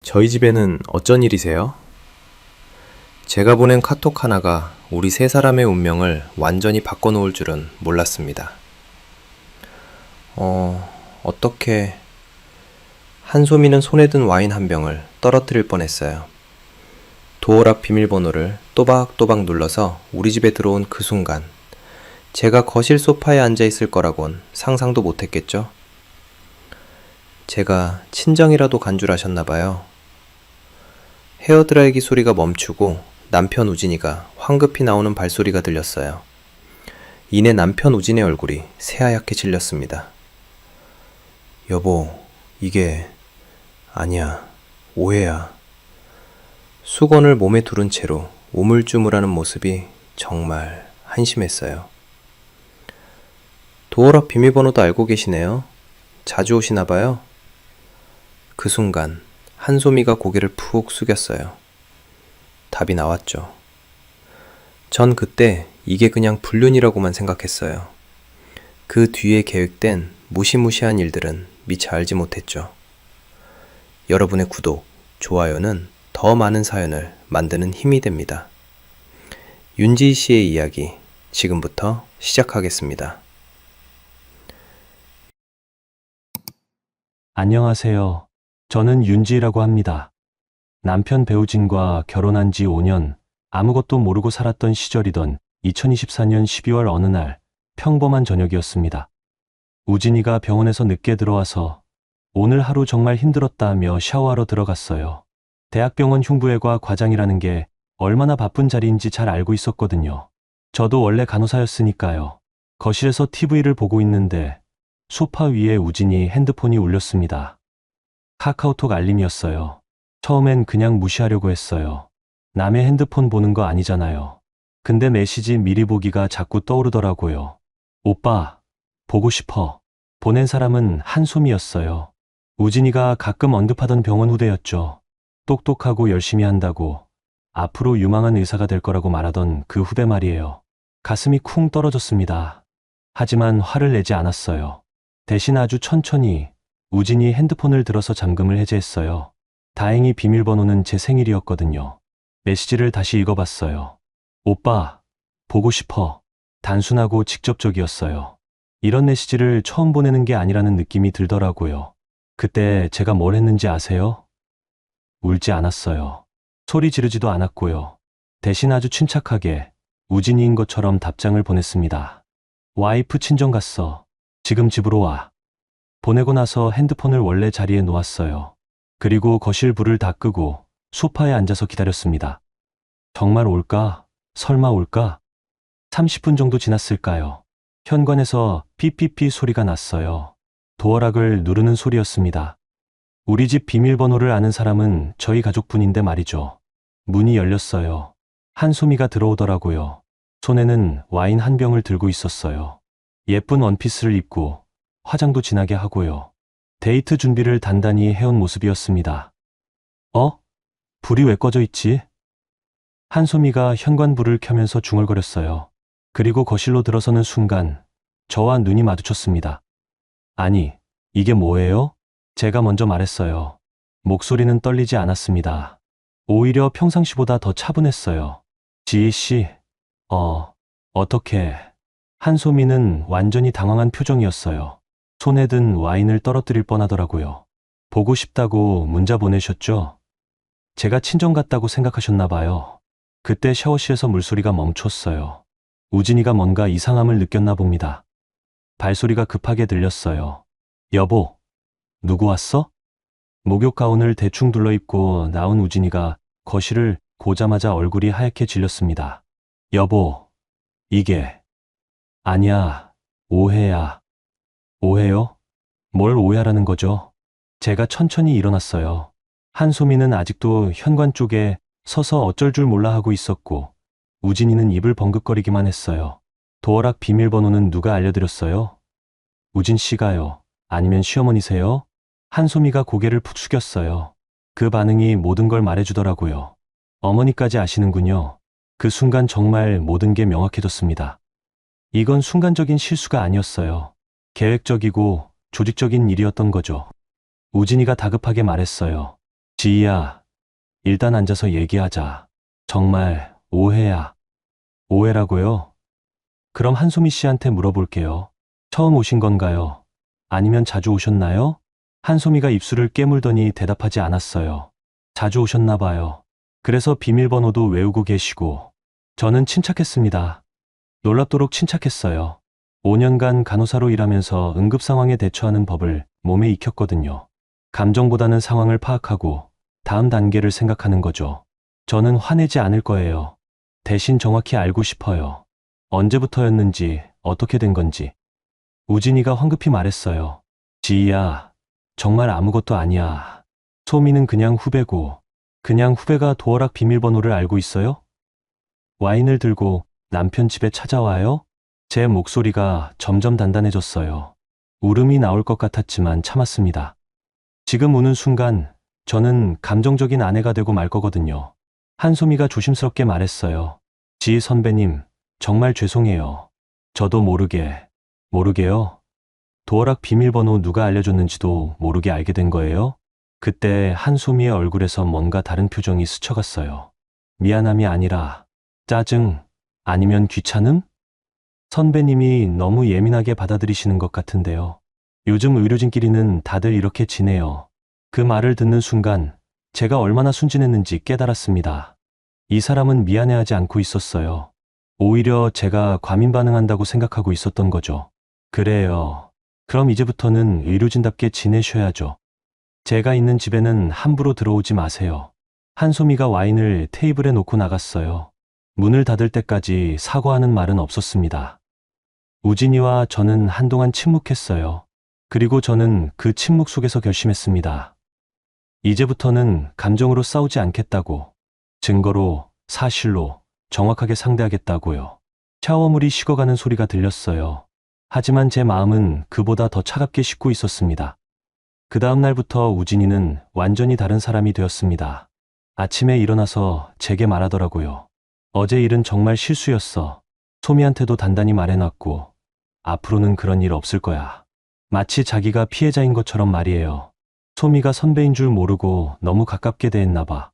저희 집에는 어쩐 일이세요? 제가 보낸 카톡 하나가 우리 세 사람의 운명을 완전히 바꿔놓을 줄은 몰랐습니다. 어떻게 한소미는 손에 든 와인 한 병을 떨어뜨릴 뻔했어요. 도어락 비밀번호를 또박또박 눌러서 우리 집에 들어온 그 순간 제가 거실 소파에 앉아 있을 거라곤 상상도 못했겠죠? 제가 친정이라도 간 줄 아셨나 봐요. 헤어드라이기 소리가 멈추고 남편 우진이가 황급히 나오는 발소리가 들렸어요. 이내 남편 우진의 얼굴이 새하얗게 질렸습니다. 여보, 이게 아니야. 오해야. 수건을 몸에 두른 채로 우물쭈물하는 모습이 정말 한심했어요. 도어락 비밀번호도 알고 계시네요. 자주 오시나 봐요. 그 순간 한소미가 고개를 푹 숙였어요. 답이 나왔죠. 전 그때 이게 그냥 불륜이라고만 생각했어요. 그 뒤에 계획된 무시무시한 일들은 미처 알지 못했죠. 여러분의 구독, 좋아요는 더 많은 사연을 만드는 힘이 됩니다. 윤지희 씨의 이야기 지금부터 시작하겠습니다. 안녕하세요. 저는 윤지희라고 합니다. 남편 배우진과 결혼한 지 5년, 아무것도 모르고 살았던 시절이던 2024년 12월 어느 날 평범한 저녁이었습니다. 우진이가 병원에서 늦게 들어와서 오늘 하루 정말 힘들었다며 샤워하러 들어갔어요. 대학병원 흉부외과 과장이라는 게 얼마나 바쁜 자리인지 잘 알고 있었거든요. 저도 원래 간호사였으니까요. 거실에서 TV를 보고 있는데 소파 위에 우진이 핸드폰이 울렸습니다. 카카오톡 알림이었어요. 처음엔 그냥 무시하려고 했어요. 남의 핸드폰 보는 거 아니잖아요. 근데 메시지 미리 보기가 자꾸 떠오르더라고요. 오빠, 보고 싶어. 보낸 사람은 한소미였어요. 우진이가 가끔 언급하던 병원 후배였죠. 똑똑하고 열심히 한다고 앞으로 유망한 의사가 될 거라고 말하던 그 후배 말이에요. 가슴이 쿵 떨어졌습니다. 하지만 화를 내지 않았어요. 대신 아주 천천히 우진이 핸드폰을 들어서 잠금을 해제했어요. 다행히 비밀번호는 제 생일이었거든요. 메시지를 다시 읽어봤어요. 오빠, 보고 싶어. 단순하고 직접적이었어요. 이런 메시지를 처음 보내는 게 아니라는 느낌이 들더라고요. 그때 제가 뭘 했는지 아세요? 울지 않았어요. 소리 지르지도 않았고요. 대신 아주 침착하게 우진이인 것처럼 답장을 보냈습니다. 와이프 친정 갔어. 지금 집으로 와. 보내고 나서 핸드폰을 원래 자리에 놓았어요. 그리고 거실 불을 다 끄고 소파에 앉아서 기다렸습니다. 정말 올까? 설마 올까? 30분 정도 지났을까요? 현관에서 삐삐삐 소리가 났어요. 도어락을 누르는 소리였습니다. 우리 집 비밀번호를 아는 사람은 저희 가족분인데 말이죠. 문이 열렸어요. 한소미가 들어오더라고요. 손에는 와인 한 병을 들고 있었어요. 예쁜 원피스를 입고 화장도 진하게 하고요. 데이트 준비를 단단히 해온 모습이었습니다. 불이 왜 꺼져 있지? 한소미가 현관불을 켜면서 중얼거렸어요. 그리고 거실로 들어서는 순간 저와 눈이 마주쳤습니다. 아니, 이게 뭐예요? 제가 먼저 말했어요. 목소리는 떨리지 않았습니다. 오히려 평상시보다 더 차분했어요. 지희 씨, 어떻게? 한소미는 완전히 당황한 표정이었어요. 손에 든 와인을 떨어뜨릴 뻔하더라고요. 보고 싶다고 문자 보내셨죠? 제가 친정 갔다고 생각하셨나 봐요. 그때 샤워실에서 물소리가 멈췄어요. 우진이가 뭔가 이상함을 느꼈나 봅니다. 발소리가 급하게 들렸어요. 여보, 누구 왔어? 목욕 가운을 대충 둘러입고 나온 우진이가 거실을 고자마자 얼굴이 하얗게 질렸습니다. 여보, 이게 아니야, 오해야. 오해요? 뭘 오해하라는 거죠? 제가 천천히 일어났어요. 한소미는 아직도 현관 쪽에 서서 어쩔 줄 몰라 하고 있었고 우진이는 입을 벌긋거리기만 했어요. 도어락 비밀번호는 누가 알려드렸어요? 우진 씨가요? 아니면 시어머니세요? 한소미가 고개를 푹 숙였어요. 그 반응이 모든 걸 말해주더라고요. 어머니까지 아시는군요. 그 순간 정말 모든 게 명확해졌습니다. 이건 순간적인 실수가 아니었어요. 계획적이고 조직적인 일이었던 거죠. 우진이가 다급하게 말했어요. 지희야, 일단 앉아서 얘기하자. 정말 오해야. 오해라고요? 그럼 한소미 씨한테 물어볼게요. 처음 오신 건가요? 아니면 자주 오셨나요? 한소미가 입술을 깨물더니 대답하지 않았어요. 자주 오셨나 봐요. 그래서 비밀번호도 외우고 계시고. 저는 침착했습니다. 놀랍도록 침착했어요. 5년간 간호사로 일하면서 응급 상황에 대처하는 법을 몸에 익혔거든요. 감정보다는 상황을 파악하고 다음 단계를 생각하는 거죠. 저는 화내지 않을 거예요. 대신 정확히 알고 싶어요. 언제부터였는지, 어떻게 된 건지. 우진이가 황급히 말했어요. 지희야, 정말 아무것도 아니야. 소미는 그냥 후배고, 그냥 후배가 도어락 비밀번호를 알고 있어요? 와인을 들고 남편 집에 찾아와요? 제 목소리가 점점 단단해졌어요. 울음이 나올 것 같았지만 참았습니다. 지금 우는 순간 저는 감정적인 아내가 되고 말 거거든요. 한소미가 조심스럽게 말했어요. 지희 선배님, 정말 죄송해요. 저도 모르게요? 도어락 비밀번호 누가 알려줬는지도 모르게 알게 된 거예요? 그때 한소미의 얼굴에서 뭔가 다른 표정이 스쳐갔어요. 미안함이 아니라 짜증, 아니면 귀찮음? 선배님이 너무 예민하게 받아들이시는 것 같은데요. 요즘 의료진끼리는 다들 이렇게 지내요. 그 말을 듣는 순간 제가 얼마나 순진했는지 깨달았습니다. 이 사람은 미안해하지 않고 있었어요. 오히려 제가 과민 반응한다고 생각하고 있었던 거죠. 그래요. 그럼 이제부터는 의료진답게 지내셔야죠. 제가 있는 집에는 함부로 들어오지 마세요. 한소미가 와인을 테이블에 놓고 나갔어요. 문을 닫을 때까지 사과하는 말은 없었습니다. 우진이와 저는 한동안 침묵했어요. 그리고 저는 그 침묵 속에서 결심했습니다. 이제부터는 감정으로 싸우지 않겠다고, 증거로, 사실로 정확하게 상대하겠다고요. 샤워물이 식어가는 소리가 들렸어요. 하지만 제 마음은 그보다 더 차갑게 식고 있었습니다. 그 다음 날부터 우진이는 완전히 다른 사람이 되었습니다. 아침에 일어나서 제게 말하더라고요. 어제 일은 정말 실수였어. 소미한테도 단단히 말해놨고, 앞으로는 그런 일 없을 거야. 마치 자기가 피해자인 것처럼 말이에요. 소미가 선배인 줄 모르고 너무 가깝게 대했나 봐.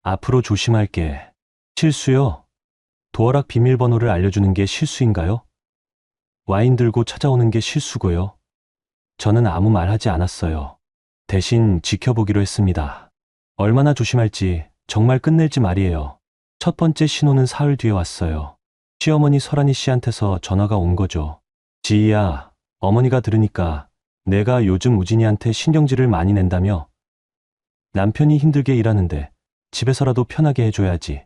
앞으로 조심할게. 실수요? 도어락 비밀번호를 알려주는 게 실수인가요? 와인 들고 찾아오는 게 실수고요. 저는 아무 말 하지 않았어요. 대신 지켜보기로 했습니다. 얼마나 조심할지 정말 끝낼지 말이에요. 첫 번째 신호는 사흘 뒤에 왔어요. 시어머니 설아니 씨한테서 전화가 온 거죠. 지희야, 어머니가 들으니까 내가 요즘 우진이한테 신경질을 많이 낸다며? 남편이 힘들게 일하는데 집에서라도 편하게 해줘야지.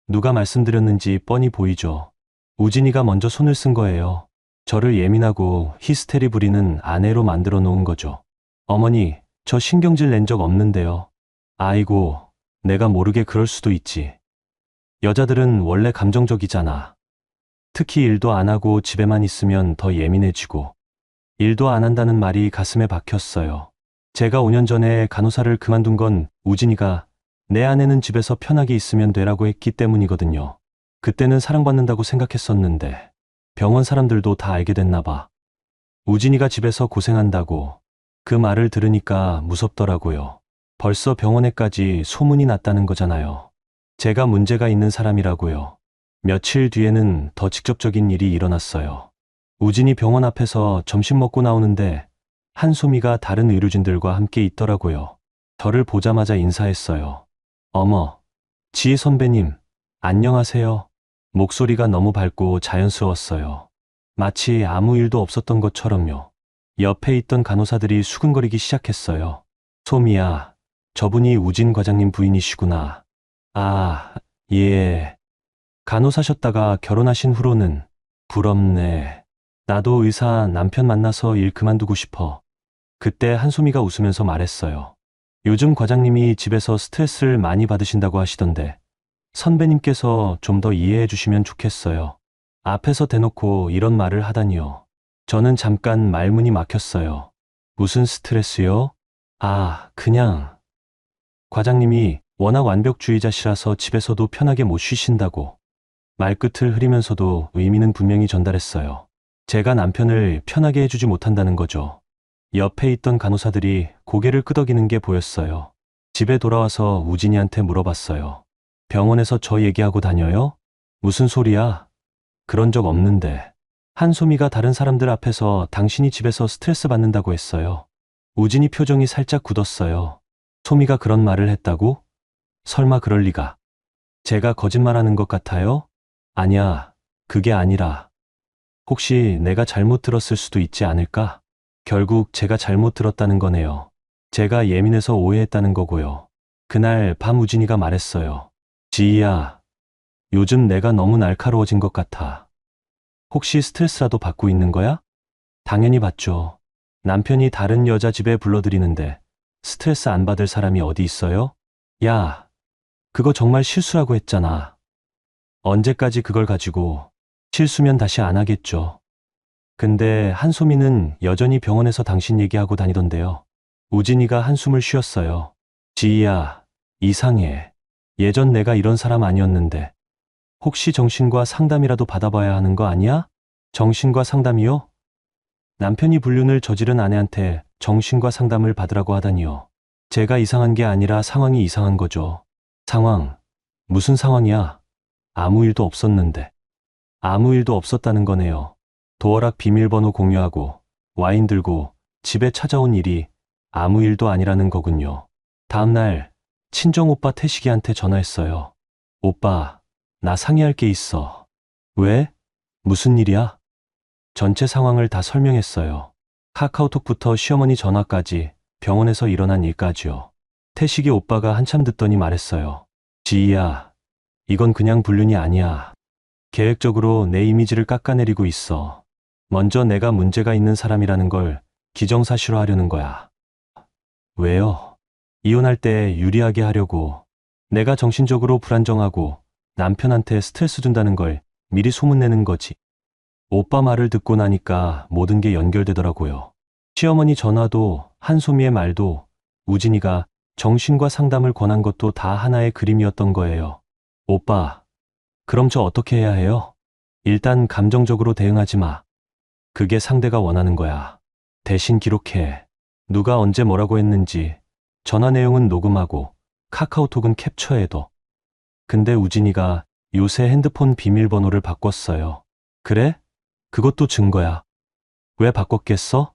누가 말씀드렸는지 뻔히 보이죠. 우진이가 먼저 손을 쓴 거예요. 저를 예민하고 히스테리 부리는 아내로 만들어 놓은 거죠. 어머니, 저 신경질 낸 적 없는데요. 아이고, 내가 모르게 그럴 수도 있지. 여자들은 원래 감정적이잖아. 특히 일도 안 하고 집에만 있으면 더 예민해지고. 일도 안 한다는 말이 가슴에 박혔어요. 제가 5년 전에 간호사를 그만둔 건 우진이가 내 아내는 집에서 편하게 있으면 되라고 했기 때문이거든요. 그때는 사랑받는다고 생각했었는데 병원 사람들도 다 알게 됐나 봐. 우진이가 집에서 고생한다고. 그 말을 들으니까 무섭더라고요. 벌써 병원에까지 소문이 났다는 거잖아요. 제가 문제가 있는 사람이라고요. 며칠 뒤에는 더 직접적인 일이 일어났어요. 우진이 병원 앞에서 점심 먹고 나오는데 한소미가 다른 의료진들과 함께 있더라고요. 저를 보자마자 인사했어요. 어머, 지혜 선배님, 안녕하세요. 목소리가 너무 밝고 자연스러웠어요. 마치 아무 일도 없었던 것처럼요. 옆에 있던 간호사들이 수근거리기 시작했어요. 소미야, 저분이 우진 과장님 부인이시구나. 아, 예. 간호사셨다가 결혼하신 후로는 부럽네. 나도 의사 남편 만나서 일 그만두고 싶어. 그때 한소미가 웃으면서 말했어요. 요즘 과장님이 집에서 스트레스를 많이 받으신다고 하시던데 선배님께서 좀 더 이해해 주시면 좋겠어요. 앞에서 대놓고 이런 말을 하다니요. 저는 잠깐 말문이 막혔어요. 무슨 스트레스요? 아, 그냥. 과장님이 워낙 완벽주의자시라서 집에서도 편하게 못 쉬신다고. 말끝을 흐리면서도 의미는 분명히 전달했어요. 제가 남편을 편하게 해주지 못한다는 거죠. 옆에 있던 간호사들이 고개를 끄덕이는 게 보였어요. 집에 돌아와서 우진이한테 물어봤어요. 병원에서 저 얘기하고 다녀요? 무슨 소리야? 그런 적 없는데. 한소미가 다른 사람들 앞에서 당신이 집에서 스트레스 받는다고 했어요. 우진이 표정이 살짝 굳었어요. 소미가 그런 말을 했다고? 설마 그럴 리가. 제가 거짓말하는 것 같아요? 아니야, 그게 아니라. 혹시 내가 잘못 들었을 수도 있지 않을까? 결국 제가 잘못 들었다는 거네요. 제가 예민해서 오해했다는 거고요. 그날 밤 우진이가 말했어요. 지희야, 요즘 내가 너무 날카로워진 것 같아. 혹시 스트레스라도 받고 있는 거야? 당연히 받죠. 남편이 다른 여자 집에 불러들이는데 스트레스 안 받을 사람이 어디 있어요? 야, 그거 정말 실수라고 했잖아. 언제까지 그걸 가지고. 실수면 다시 안 하겠죠. 근데 한소미는 여전히 병원에서 당신 얘기하고 다니던데요. 우진이가 한숨을 쉬었어요. 지희야, 이상해. 예전 내가 이런 사람 아니었는데. 혹시 정신과 상담이라도 받아봐야 하는 거 아니야? 정신과 상담이요? 남편이 불륜을 저지른 아내한테 정신과 상담을 받으라고 하다니요. 제가 이상한 게 아니라 상황이 이상한 거죠. 상황? 무슨 상황이야? 아무 일도 없었는데. 아무 일도 없었다는 거네요. 도어락 비밀번호 공유하고 와인 들고 집에 찾아온 일이 아무 일도 아니라는 거군요. 다음날 친정오빠 태식이한테 전화했어요. 오빠, 나 상의할 게 있어. 왜? 무슨 일이야? 전체 상황을 다 설명했어요. 카카오톡부터 시어머니 전화까지 병원에서 일어난 일까지요. 태식이 오빠가 한참 듣더니 말했어요. 지희야, 이건 그냥 불륜이 아니야. 계획적으로 내 이미지를 깎아내리고 있어. 먼저 내가 문제가 있는 사람이라는 걸 기정사실화하려는 거야. 왜요? 이혼할 때 유리하게 하려고. 내가 정신적으로 불안정하고 남편한테 스트레스 준다는 걸 미리 소문내는 거지. 오빠 말을 듣고 나니까 모든 게 연결되더라고요. 시어머니 전화도 한소미의 말도 우진이가 정신과 상담을 권한 것도 다 하나의 그림이었던 거예요. 오빠, 그럼 저 어떻게 해야 해요? 일단 감정적으로 대응하지 마. 그게 상대가 원하는 거야. 대신 기록해. 누가 언제 뭐라고 했는지. 전화 내용은 녹음하고 카카오톡은 캡처해둬. 근데 우진이가 요새 핸드폰 비밀번호를 바꿨어요. 그래? 그것도 증거야. 왜 바꿨겠어?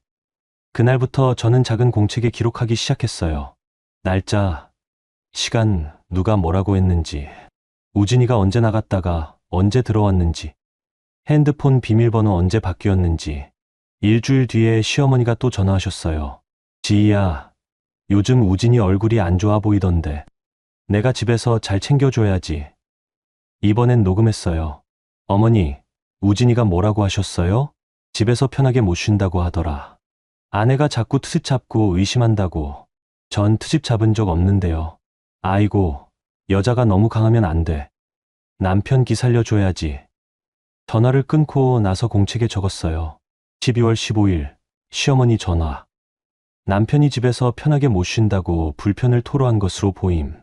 그날부터 저는 작은 공책에 기록하기 시작했어요. 날짜, 시간, 누가 뭐라고 했는지, 우진이가 언제 나갔다가 언제 들어왔는지, 핸드폰 비밀번호 언제 바뀌었는지. 일주일 뒤에 시어머니가 또 전화하셨어요. 지희야, 요즘 우진이 얼굴이 안 좋아 보이던데. 내가 집에서 잘 챙겨줘야지. 이번엔 녹음했어요. 어머니, 우진이가 뭐라고 하셨어요? 집에서 편하게 못 쉰다고 하더라. 아내가 자꾸 트집 잡고 의심한다고. 전 트집 잡은 적 없는데요. 아이고, 여자가 너무 강하면 안 돼. 남편 기살려줘야지. 전화를 끊고 나서 공책에 적었어요. 12월 15일, 시어머니 전화. 남편이 집에서 편하게 못 쉰다고 불편을 토로한 것으로 보임.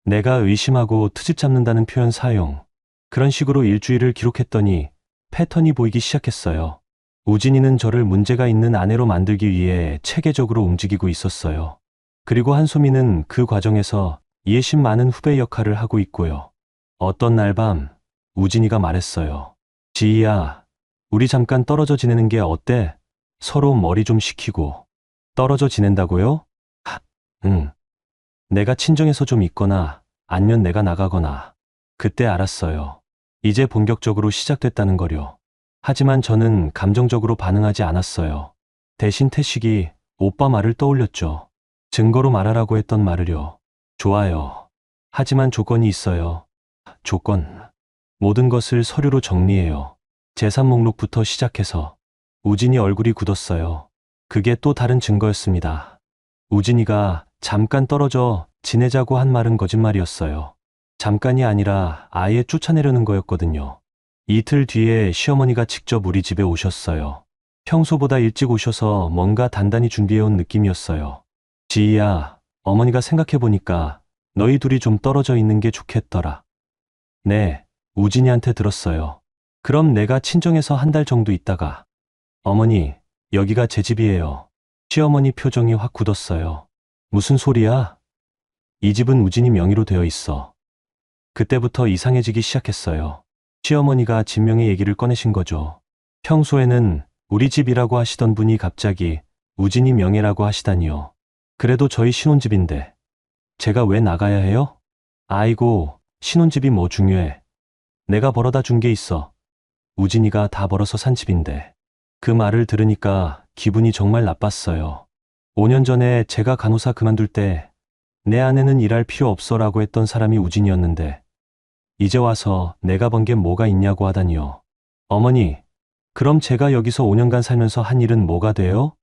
내가 의심하고 트집 잡는다는 표현 사용. 그런 식으로 일주일을 기록했더니 패턴이 보이기 시작했어요. 우진이는 저를 문제가 있는 아내로 만들기 위해 체계적으로 움직이고 있었어요. 그리고 한소미는 그 과정에서 이해심 많은 후배 역할을 하고 있고요. 어떤 날 밤 우진이가 말했어요. 지희야, 우리 잠깐 떨어져 지내는 게 어때? 서로 머리 좀 식히고. 떨어져 지낸다고요? 응. 내가 친정에서 좀 있거나 아니면 내가 나가거나. 그때 알았어요. 이제 본격적으로 시작됐다는 거려. 하지만 저는 감정적으로 반응하지 않았어요. 대신 태식이 오빠 말을 떠올렸죠. 증거로 말하라고 했던 말을요. 좋아요. 하지만 조건이 있어요. 조건. 모든 것을 서류로 정리해요. 재산 목록부터 시작해서. 우진이 얼굴이 굳었어요. 그게 또 다른 증거였습니다. 우진이가 잠깐 떨어져 지내자고 한 말은 거짓말이었어요. 잠깐이 아니라 아예 쫓아내려는 거였거든요. 이틀 뒤에 시어머니가 직접 우리 집에 오셨어요. 평소보다 일찍 오셔서 뭔가 단단히 준비해온 느낌이었어요. 지희야, 어머니가 생각해보니까 너희 둘이 좀 떨어져 있는 게 좋겠더라. 네, 우진이한테 들었어요. 그럼 내가 친정에서 한 달 정도 있다가. 어머니, 여기가 제 집이에요. 시어머니 표정이 확 굳었어요. 무슨 소리야? 이 집은 우진이 명의로 되어 있어. 그때부터 이상해지기 시작했어요. 시어머니가 진명의 얘기를 꺼내신 거죠. 평소에는 우리 집이라고 하시던 분이 갑자기 우진이 명예라고 하시다니요. 그래도 저희 신혼집인데 제가 왜 나가야 해요? 아이고, 신혼집이 뭐 중요해. 내가 벌어다 준 게 있어. 우진이가 다 벌어서 산 집인데. 그 말을 들으니까 기분이 정말 나빴어요. 5년 전에 제가 간호사 그만둘 때 내 아내는 일할 필요 없어라고 했던 사람이 우진이었는데 이제 와서 내가 번 게 뭐가 있냐고 하다니요. 어머니, 그럼 제가 여기서 5년간 살면서 한 일은 뭐가 돼요?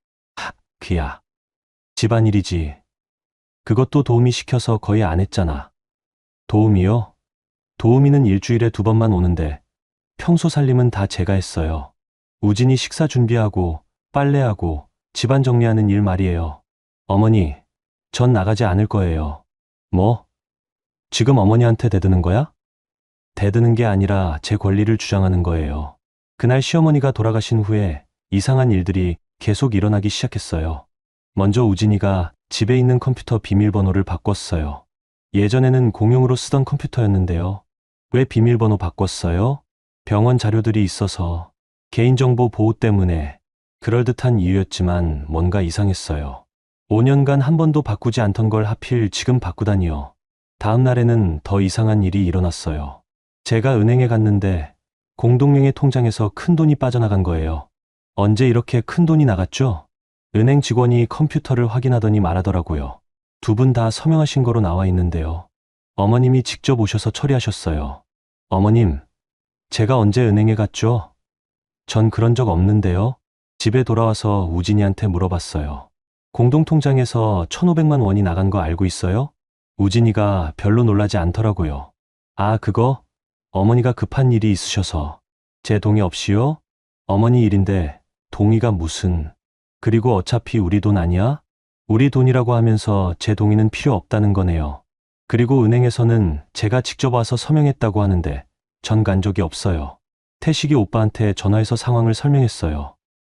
그야. 집안일이지. 그것도 도우미 시켜서 거의 안 했잖아. 도우미요? 도우미는 일주일에 2번만 오는데 평소 살림은 다 제가 했어요. 우진이 식사 준비하고 빨래하고 집안 정리하는 일 말이에요. 어머니, 전 나가지 않을 거예요. 뭐? 지금 어머니한테 대드는 거야? 대드는 게 아니라 제 권리를 주장하는 거예요. 그날 시어머니가 돌아가신 후에 이상한 일들이 계속 일어나기 시작했어요. 먼저 우진이가 집에 있는 컴퓨터 비밀번호를 바꿨어요. 예전에는 공용으로 쓰던 컴퓨터였는데요. 왜 비밀번호 바꿨어요? 병원 자료들이 있어서 개인정보 보호 때문에 그럴듯한 이유였지만 뭔가 이상했어요. 5년간 한 번도 바꾸지 않던 걸 하필 지금 바꾸다니요. 다음 날에는 더 이상한 일이 일어났어요. 제가 은행에 갔는데 공동명의 통장에서 큰 돈이 빠져나간 거예요. 언제 이렇게 큰 돈이 나갔죠? 은행 직원이 컴퓨터를 확인하더니 말하더라고요. 2분 다 서명하신 거로 나와 있는데요. 어머님이 직접 오셔서 처리하셨어요. 어머님, 제가 언제 은행에 갔죠? 전 그런 적 없는데요. 집에 돌아와서 우진이한테 물어봤어요. 공동통장에서 1,500만 원이 나간 거 알고 있어요? 우진이가 별로 놀라지 않더라고요. 아, 그거? 어머니가 급한 일이 있으셔서. 제 동의 없이요? 어머니 일인데 동의가 무슨. 그리고 어차피 우리 돈 아니야? 우리 돈이라고 하면서 제 동의는 필요 없다는 거네요. 그리고 은행에서는 제가 직접 와서 서명했다고 하는데 전 간 적이 없어요. 태식이 오빠한테 전화해서 상황을 설명했어요.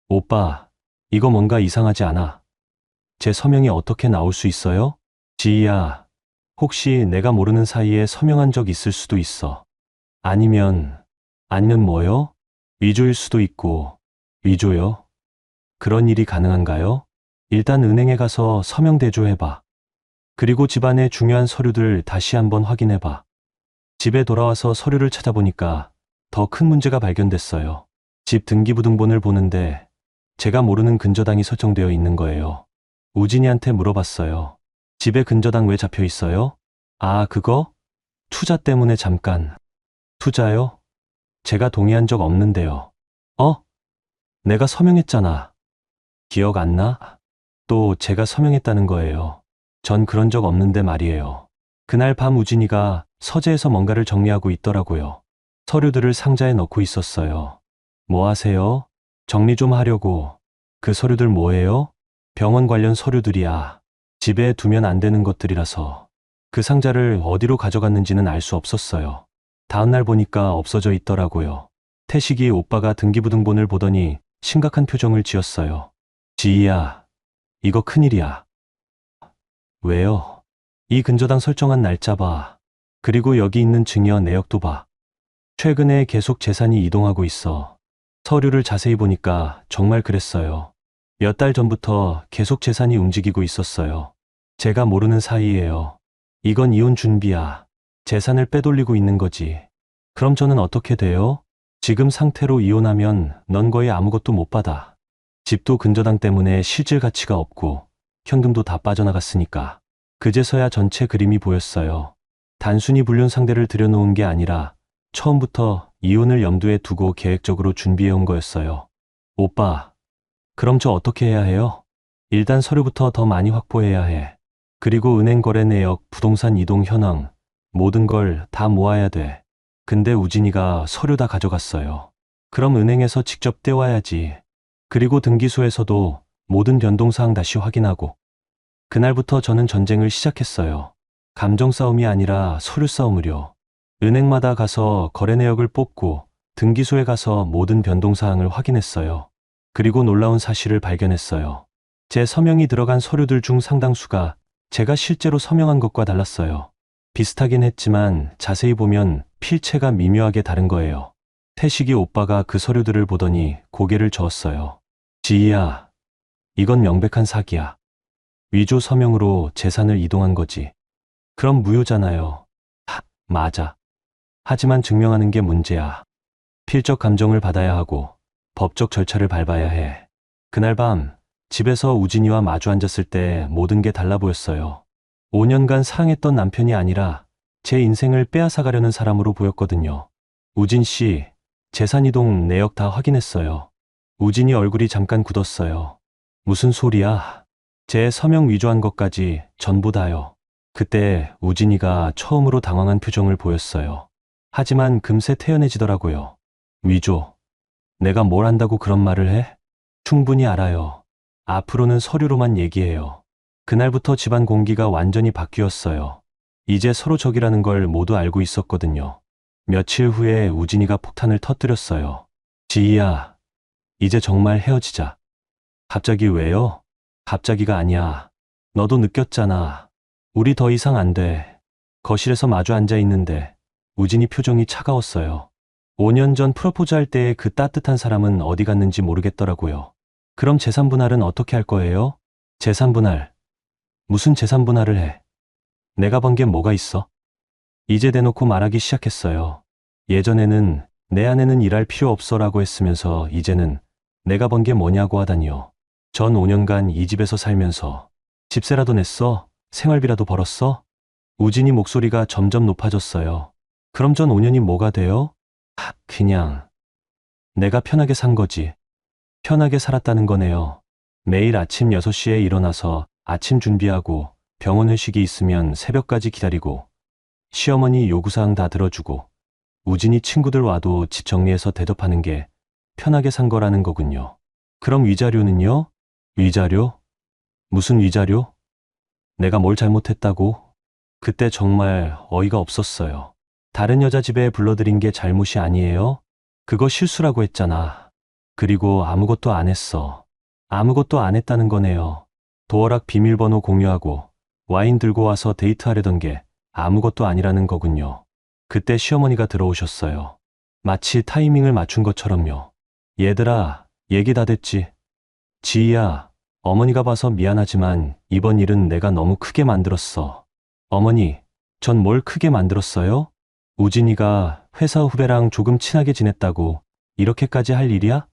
오빠, 이거 뭔가 이상하지 않아? 제 서명이 어떻게 나올 수 있어요? 지희야, 혹시 내가 모르는 사이에 서명한 적 있을 수도 있어. 아니면 뭐요? 위조일 수도 있고. 위조요? 그런 일이 가능한가요? 일단 은행에 가서 서명 대조해봐. 그리고 집안의 중요한 서류들 다시 한번 확인해봐. 집에 돌아와서 서류를 찾아보니까 더 큰 문제가 발견됐어요. 집 등기부등본을 보는데 제가 모르는 근저당이 설정되어 있는 거예요. 우진이한테 물어봤어요. 집에 근저당 왜 잡혀 있어요? 아, 그거? 투자 때문에 잠깐. 투자요? 제가 동의한 적 없는데요. 내가 서명했잖아. 기억 안 나? 또 제가 서명했다는 거예요. 전 그런 적 없는데 말이에요. 그날 밤 우진이가 서재에서 뭔가를 정리하고 있더라고요. 서류들을 상자에 넣고 있었어요. 뭐 하세요? 정리 좀 하려고. 그 서류들 뭐예요? 병원 관련 서류들이야. 집에 두면 안 되는 것들이라서. 그 상자를 어디로 가져갔는지는 알 수 없었어요. 다음날 보니까 없어져 있더라고요. 태식이 오빠가 등기부등본을 보더니 심각한 표정을 지었어요. 지희야, 이거 큰일이야. 왜요? 이 근저당 설정한 날짜 봐. 그리고 여기 있는 증여 내역도 봐. 최근에 계속 재산이 이동하고 있어. 서류를 자세히 보니까 정말 그랬어요. 몇 달 전부터 계속 재산이 움직이고 있었어요. 제가 모르는 사이예요. 이건 이혼 준비야. 재산을 빼돌리고 있는 거지. 그럼 저는 어떻게 돼요? 지금 상태로 이혼하면 넌 거의 아무것도 못 받아. 집도 근저당 때문에 실질 가치가 없고 현금도 다 빠져나갔으니까. 그제서야 전체 그림이 보였어요. 단순히 불륜 상대를 들여놓은 게 아니라 처음부터 이혼을 염두에 두고 계획적으로 준비해온 거였어요. 오빠, 그럼 저 어떻게 해야 해요? 일단 서류부터 더 많이 확보해야 해. 그리고 은행 거래 내역, 부동산 이동 현황, 모든 걸 다 모아야 돼. 근데 우진이가 서류 다 가져갔어요. 그럼 은행에서 직접 떼와야지. 그리고 등기소에서도 모든 변동사항 다시 확인하고. 그날부터 저는 전쟁을 시작했어요. 감정 싸움이 아니라 서류 싸움을요. 은행마다 가서 거래 내역을 뽑고 등기소에 가서 모든 변동사항을 확인했어요. 그리고 놀라운 사실을 발견했어요. 제 서명이 들어간 서류들 중 상당수가 제가 실제로 서명한 것과 달랐어요. 비슷하긴 했지만 자세히 보면 필체가 미묘하게 다른 거예요. 태식이 오빠가 그 서류들을 보더니 고개를 저었어요. 지희야, 이건 명백한 사기야. 위조 서명으로 재산을 이동한 거지. 그럼 무효잖아요. 맞아. 하지만 증명하는 게 문제야. 필적 감정을 받아야 하고 법적 절차를 밟아야 해. 그날 밤 집에서 우진이와 마주 앉았을 때 모든 게 달라 보였어요. 5년간 사랑했던 남편이 아니라 제 인생을 빼앗아가려는 사람으로 보였거든요. 우진 씨, 재산 이동 내역 다 확인했어요. 우진이 얼굴이 잠깐 굳었어요. 무슨 소리야? 제 서명 위조한 것까지 전부 다요. 그때 우진이가 처음으로 당황한 표정을 보였어요. 하지만 금세 태연해지더라고요. 위조. 내가 뭘 안다고 그런 말을 해? 충분히 알아요. 앞으로는 서류로만 얘기해요. 그날부터 집안 공기가 완전히 바뀌었어요. 이제 서로 적이라는 걸 모두 알고 있었거든요. 며칠 후에 우진이가 폭탄을 터뜨렸어요. 지희야, 이제 정말 헤어지자. 갑자기 왜요? 갑자기가 아니야. 너도 느꼈잖아. 우리 더 이상 안 돼. 거실에서 마주 앉아 있는데 우진이 표정이 차가웠어요. 5년 전 프로포즈 할 때의 그 따뜻한 사람은 어디 갔는지 모르겠더라고요. 그럼 재산 분할은 어떻게 할 거예요? 재산 분할. 무슨 재산 분할을 해? 내가 번 게 뭐가 있어? 이제 대놓고 말하기 시작했어요. 예전에는 내 아내는 일할 필요 없어라고 했으면서 이제는 내가 번 게 뭐냐고 하다니요. 전 5년간 이 집에서 살면서 집세라도 냈어? 생활비라도 벌었어? 우진이 목소리가 점점 높아졌어요. 그럼 전 5년이 뭐가 돼요? 그냥 내가 편하게 산 거지. 편하게 살았다는 거네요. 매일 아침 6시에 일어나서 아침 준비하고 병원 회식이 있으면 새벽까지 기다리고 시어머니 요구사항 다 들어주고 우진이 친구들 와도 집 정리해서 대접하는 게 편하게 산 거라는 거군요. 그럼 위자료는요? 위자료? 무슨 위자료? 내가 뭘 잘못했다고? 그때 정말 어이가 없었어요. 다른 여자 집에 불러들인 게 잘못이 아니에요? 그거 실수라고 했잖아. 그리고 아무것도 안 했어. 아무것도 안 했다는 거네요. 도어락 비밀번호 공유하고 와인 들고 와서 데이트하려던 게 아무것도 아니라는 거군요. 그때 시어머니가 들어오셨어요. 마치 타이밍을 맞춘 것처럼요. 얘들아, 얘기 다 됐지? 지희야, 어머니가 봐서 미안하지만 이번 일은 내가 너무 크게 만들었어. 어머니, 전 뭘 크게 만들었어요? 우진이가 회사 후배랑 조금 친하게 지냈다고 이렇게까지 할 일이야?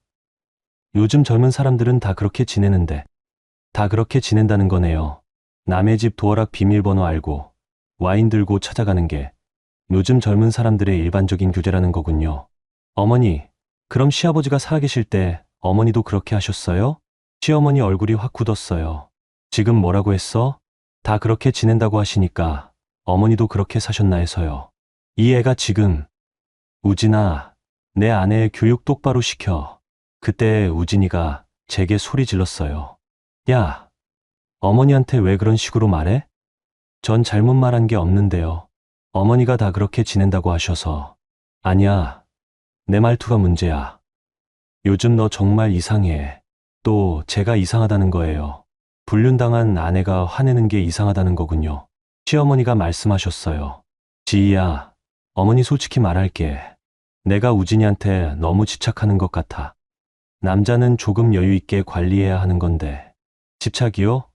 요즘 젊은 사람들은 다 그렇게 지내는데 다 그렇게 지낸다는 거네요. 남의 집 도어락 비밀번호 알고 와인 들고 찾아가는 게 요즘 젊은 사람들의 일반적인 규제라는 거군요. 어머니, 그럼 시아버지가 살아계실 때 어머니도 그렇게 하셨어요? 시어머니 얼굴이 확 굳었어요. 지금 뭐라고 했어? 다 그렇게 지낸다고 하시니까 어머니도 그렇게 사셨나 해서요. 이 애가 지금 우진아, 내 아내 교육 똑바로 시켜. 그때 우진이가 제게 소리 질렀어요. 야, 어머니한테 왜 그런 식으로 말해? 전 잘못 말한 게 없는데요. 어머니가 다 그렇게 지낸다고 하셔서. 아니야, 내 말투가 문제야. 요즘 너 정말 이상해. 또 제가 이상하다는 거예요. 불륜당한 아내가 화내는 게 이상하다는 거군요. 시어머니가 말씀하셨어요. 지희야, 어머니 솔직히 말할게. 내가 우진이한테 너무 집착하는 것 같아. 남자는 조금 여유 있게 관리해야 하는 건데. 집착이요?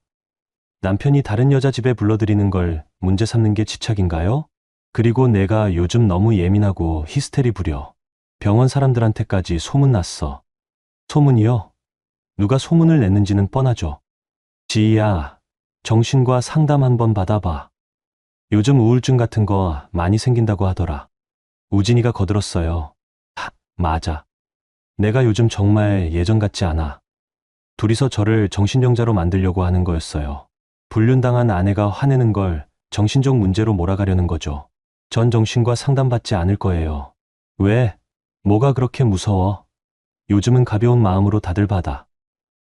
남편이 다른 여자 집에 불러들이는 걸 문제 삼는 게 집착인가요? 그리고 내가 요즘 너무 예민하고 히스테리 부려. 병원 사람들한테까지 소문났어. 소문이요? 누가 소문을 냈는지는 뻔하죠. 지희야, 정신과 상담 한번 받아봐. 요즘 우울증 같은 거 많이 생긴다고 하더라. 우진이가 거들었어요. 맞아. 내가 요즘 정말 예전 같지 않아. 둘이서 저를 정신병자로 만들려고 하는 거였어요. 불륜당한 아내가 화내는 걸 정신적 문제로 몰아가려는 거죠. 전 정신과 상담받지 않을 거예요. 왜? 뭐가 그렇게 무서워? 요즘은 가벼운 마음으로 다들 받아.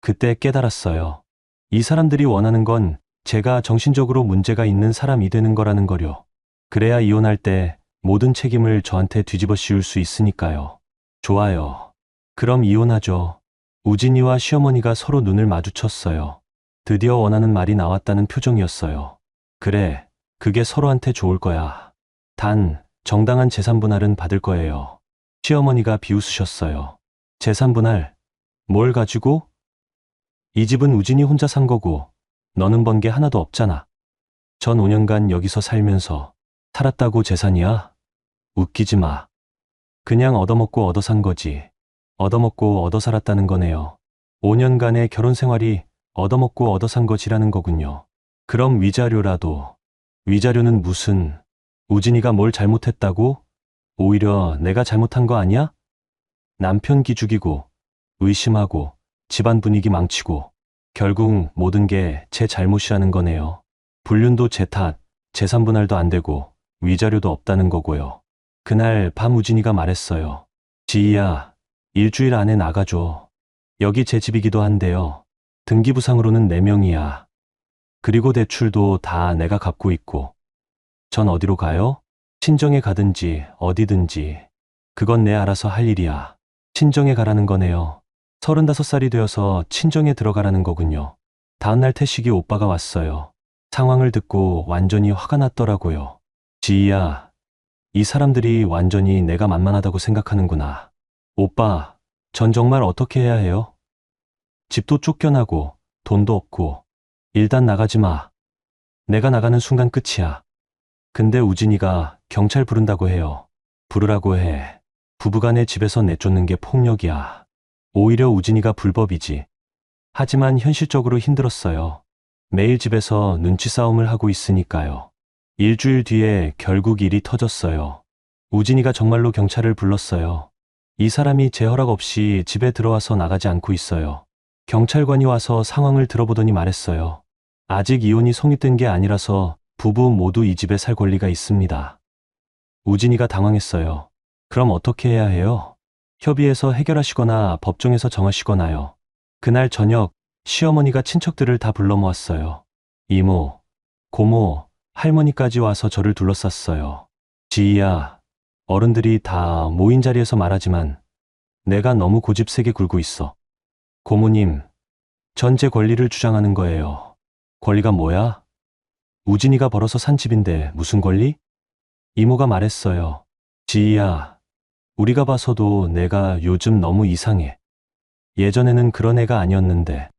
그때 깨달았어요. 이 사람들이 원하는 건 제가 정신적으로 문제가 있는 사람이 되는 거라는 거요. 그래야 이혼할 때 모든 책임을 저한테 뒤집어 씌울 수 있으니까요. 좋아요. 그럼 이혼하죠. 우진이와 시어머니가 서로 눈을 마주쳤어요. 드디어 원하는 말이 나왔다는 표정이었어요. 그래, 그게 서로한테 좋을 거야. 단, 정당한 재산 분할은 받을 거예요. 시어머니가 비웃으셨어요. 재산 분할? 뭘 가지고? 이 집은 우진이 혼자 산 거고, 너는 번 게 하나도 없잖아. 전 5년간 여기서 살면서 살았다고 재산이야? 웃기지 마. 그냥 얻어먹고 얻어 산 거지. 얻어먹고 얻어 살았다는 거네요. 5년간의 결혼 생활이 얻어먹고 얻어 산 거지라는 거군요. 그럼 위자료라도. 위자료는 무슨, 우진이가 뭘 잘못했다고? 오히려 내가 잘못한 거 아니야? 남편 기죽이고, 의심하고, 집안 분위기 망치고, 결국 모든 게 제 잘못이라는 거네요. 불륜도 제 탓, 재산 분할도 안 되고, 위자료도 없다는 거고요. 그날 밤 우진이가 말했어요. 지희야, 일주일 안에 나가줘. 여기 제 집이기도 한데요. 등기부상으로는 4명이야. 그리고 대출도 다 내가 갚고 있고. 전 어디로 가요? 친정에 가든지 어디든지. 그건 내 알아서 할 일이야. 친정에 가라는 거네요. 35살이 되어서 친정에 들어가라는 거군요. 다음날 태식이 오빠가 왔어요. 상황을 듣고 완전히 화가 났더라고요. 지희야, 이 사람들이 완전히 내가 만만하다고 생각하는구나. 오빠, 전 정말 어떻게 해야 해요? 집도 쫓겨나고 돈도 없고 일단 나가지 마. 내가 나가는 순간 끝이야. 근데 우진이가 경찰 부른다고 해요. 부르라고 해. 부부간의 집에서 내쫓는 게 폭력이야. 오히려 우진이가 불법이지. 하지만 현실적으로 힘들었어요. 매일 집에서 눈치 싸움을 하고 있으니까요. 일주일 뒤에 결국 일이 터졌어요. 우진이가 정말로 경찰을 불렀어요. 이 사람이 제 허락 없이 집에 들어와서 나가지 않고 있어요. 경찰관이 와서 상황을 들어보더니 말했어요. 아직 이혼이 성립된 게 아니라서 부부 모두 이 집에 살 권리가 있습니다. 우진이가 당황했어요. 그럼 어떻게 해야 해요? 협의해서 해결하시거나 법정에서 정하시거나요. 그날 저녁 시어머니가 친척들을 다 불러 모았어요. 이모, 고모, 할머니까지 와서 저를 둘러쌌어요. 지희야, 어른들이 다 모인 자리에서 말하지만 내가 너무 고집세게 굴고 있어. 고모님, 전 제 권리를 주장하는 거예요. 권리가 뭐야? 우진이가 벌어서 산 집인데 무슨 권리? 이모가 말했어요. 지희야, 우리가 봐서도 내가 요즘 너무 이상해. 예전에는 그런 애가 아니었는데.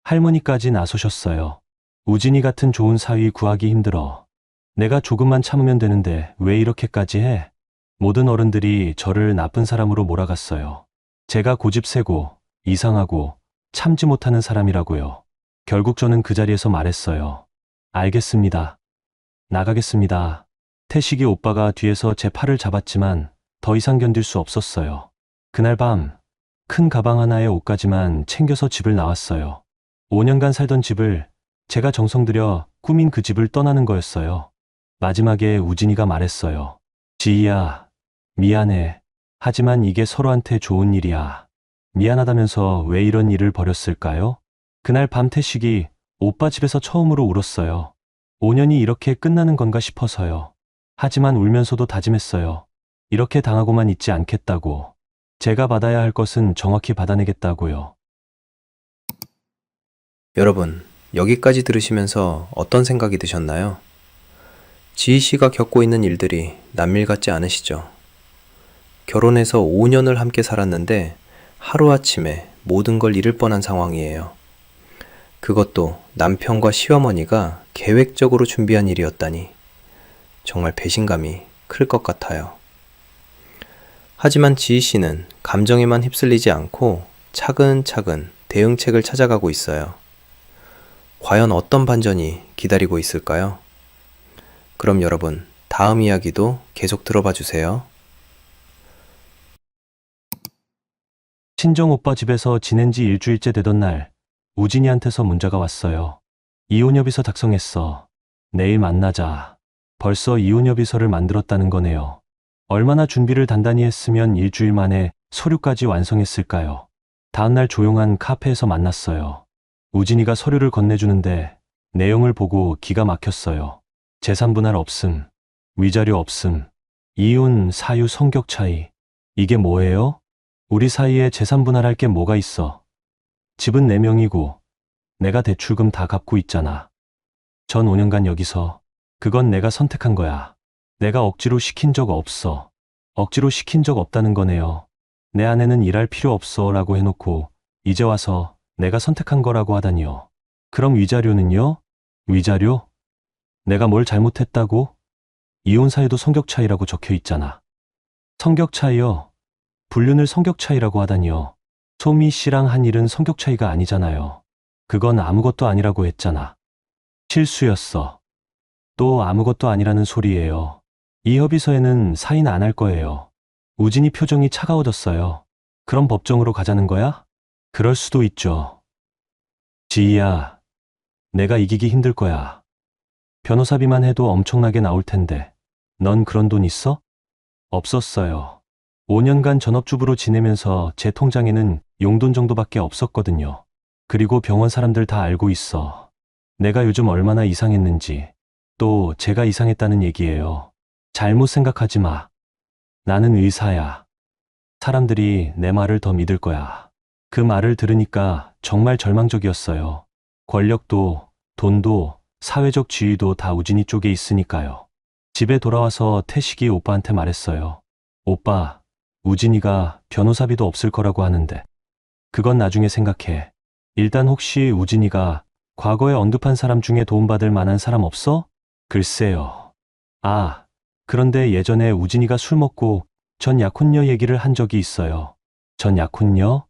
할머니까지 나서셨어요. 우진이 같은 좋은 사위 구하기 힘들어. 내가 조금만 참으면 되는데 왜 이렇게까지 해? 모든 어른들이 저를 나쁜 사람으로 몰아갔어요. 제가 고집세고 이상하고 참지 못하는 사람이라고요. 결국 저는 그 자리에서 말했어요. 알겠습니다. 나가겠습니다. 태식이 오빠가 뒤에서 제 팔을 잡았지만 더 이상 견딜 수 없었어요. 그날 밤 큰 가방 하나에 옷까지만 챙겨서 집을 나왔어요. 5년간 살던 집을 제가 정성 들여 꾸민 그 집을 떠나는 거였어요. 마지막에 우진이가 말했어요. 지희야, 미안해. 하지만 이게 서로한테 좋은 일이야. 미안하다면서 왜 이런 일을 벌였을까요? 그날 밤 태식이 오빠 집에서 처음으로 울었어요. 5년이 이렇게 끝나는 건가 싶어서요. 하지만 울면서도 다짐했어요. 이렇게 당하고만 있지 않겠다고. 제가 받아야 할 것은 정확히 받아내겠다고요. 여러분, 여기까지 들으시면서 어떤 생각이 드셨나요? 지희 씨가 겪고 있는 일들이 남일 같지 않으시죠? 결혼해서 5년을 함께 살았는데 하루아침에 모든 걸 잃을 뻔한 상황이에요. 그것도 남편과 시어머니가 계획적으로 준비한 일이었다니 정말 배신감이 클 것 같아요. 하지만 지희 씨는 감정에만 휩쓸리지 않고 차근차근 대응책을 찾아가고 있어요. 과연 어떤 반전이 기다리고 있을까요? 그럼 여러분, 다음 이야기도 계속 들어봐 주세요. 친정 오빠 집에서 지낸 지 일주일째 되던 날, 우진이한테서 문자가 왔어요. 이혼협의서 작성했어. 내일 만나자. 벌써 이혼협의서를 만들었다는 거네요. 얼마나 준비를 단단히 했으면 일주일 만에 서류까지 완성했을까요? 다음날 조용한 카페에서 만났어요. 우진이가 서류를 건네주는데 내용을 보고 기가 막혔어요. 재산 분할 없음, 위자료 없음, 이혼, 사유, 성격 차이. 이게 뭐예요? 우리 사이에 재산 분할할 게 뭐가 있어? 집은 4명이고 내가 대출금 다 갚고 있잖아. 전 5년간 여기서 그건 내가 선택한 거야. 내가 억지로 시킨 적 없어. 억지로 시킨 적 없다는 거네요. 내 아내는 일할 필요 없어 라고 해놓고 이제 와서 내가 선택한 거라고 하다니요. 그럼 위자료는요? 위자료? 내가 뭘 잘못했다고? 이혼 사유도 성격 차이라고 적혀 있잖아. 성격 차이요? 불륜을 성격 차이라고 하다니요. 소미 씨랑 한 일은 성격 차이가 아니잖아요. 그건 아무것도 아니라고 했잖아. 실수였어. 또 아무것도 아니라는 소리예요. 이 협의서에는 사인 안 할 거예요. 우진이 표정이 차가워졌어요. 그럼 법정으로 가자는 거야? 그럴 수도 있죠. 지희야, 내가 이기기 힘들 거야. 변호사비만 해도 엄청나게 나올 텐데. 넌 그런 돈 있어? 없었어요. 5년간 전업주부로 지내면서 제 통장에는 용돈 정도밖에 없었거든요. 그리고 병원 사람들 다 알고 있어. 내가 요즘 얼마나 이상했는지. 또 제가 이상했다는 얘기예요. 잘못 생각하지 마. 나는 의사야. 사람들이 내 말을 더 믿을 거야. 그 말을 들으니까 정말 절망적이었어요. 권력도, 돈도, 사회적 지위도 다 우진이 쪽에 있으니까요. 집에 돌아와서 태식이 오빠한테 말했어요. 오빠, 우진이가 변호사비도 없을 거라고 하는데. 그건 나중에 생각해. 일단 혹시 우진이가 과거에 언급한 사람 중에 도움받을 만한 사람 없어? 글쎄요. 아, 그런데 예전에 우진이가 술 먹고 전 약혼녀 얘기를 한 적이 있어요. 전 약혼녀?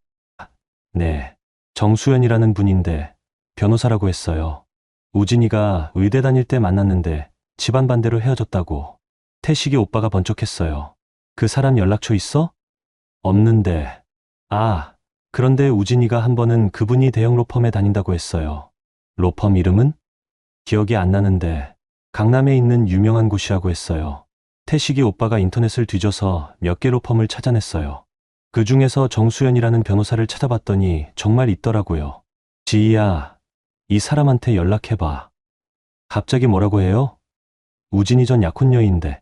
네. 정수연이라는 분인데 변호사라고 했어요. 우진이가 의대 다닐 때 만났는데 집안 반대로 헤어졌다고. 태식이 오빠가 번쩍했어요. 그 사람 연락처 있어? 없는데. 아, 그런데 우진이가 한 번은 그분이 대형 로펌에 다닌다고 했어요. 로펌 이름은? 기억이 안 나는데 강남에 있는 유명한 곳이라고 했어요. 태식이 오빠가 인터넷을 뒤져서 몇 개 로펌을 찾아냈어요. 그 중에서 정수연이라는 변호사를 찾아봤더니 정말 있더라고요. 지희야, 이 사람한테 연락해봐. 갑자기 뭐라고 해요? 우진이 전 약혼녀인데.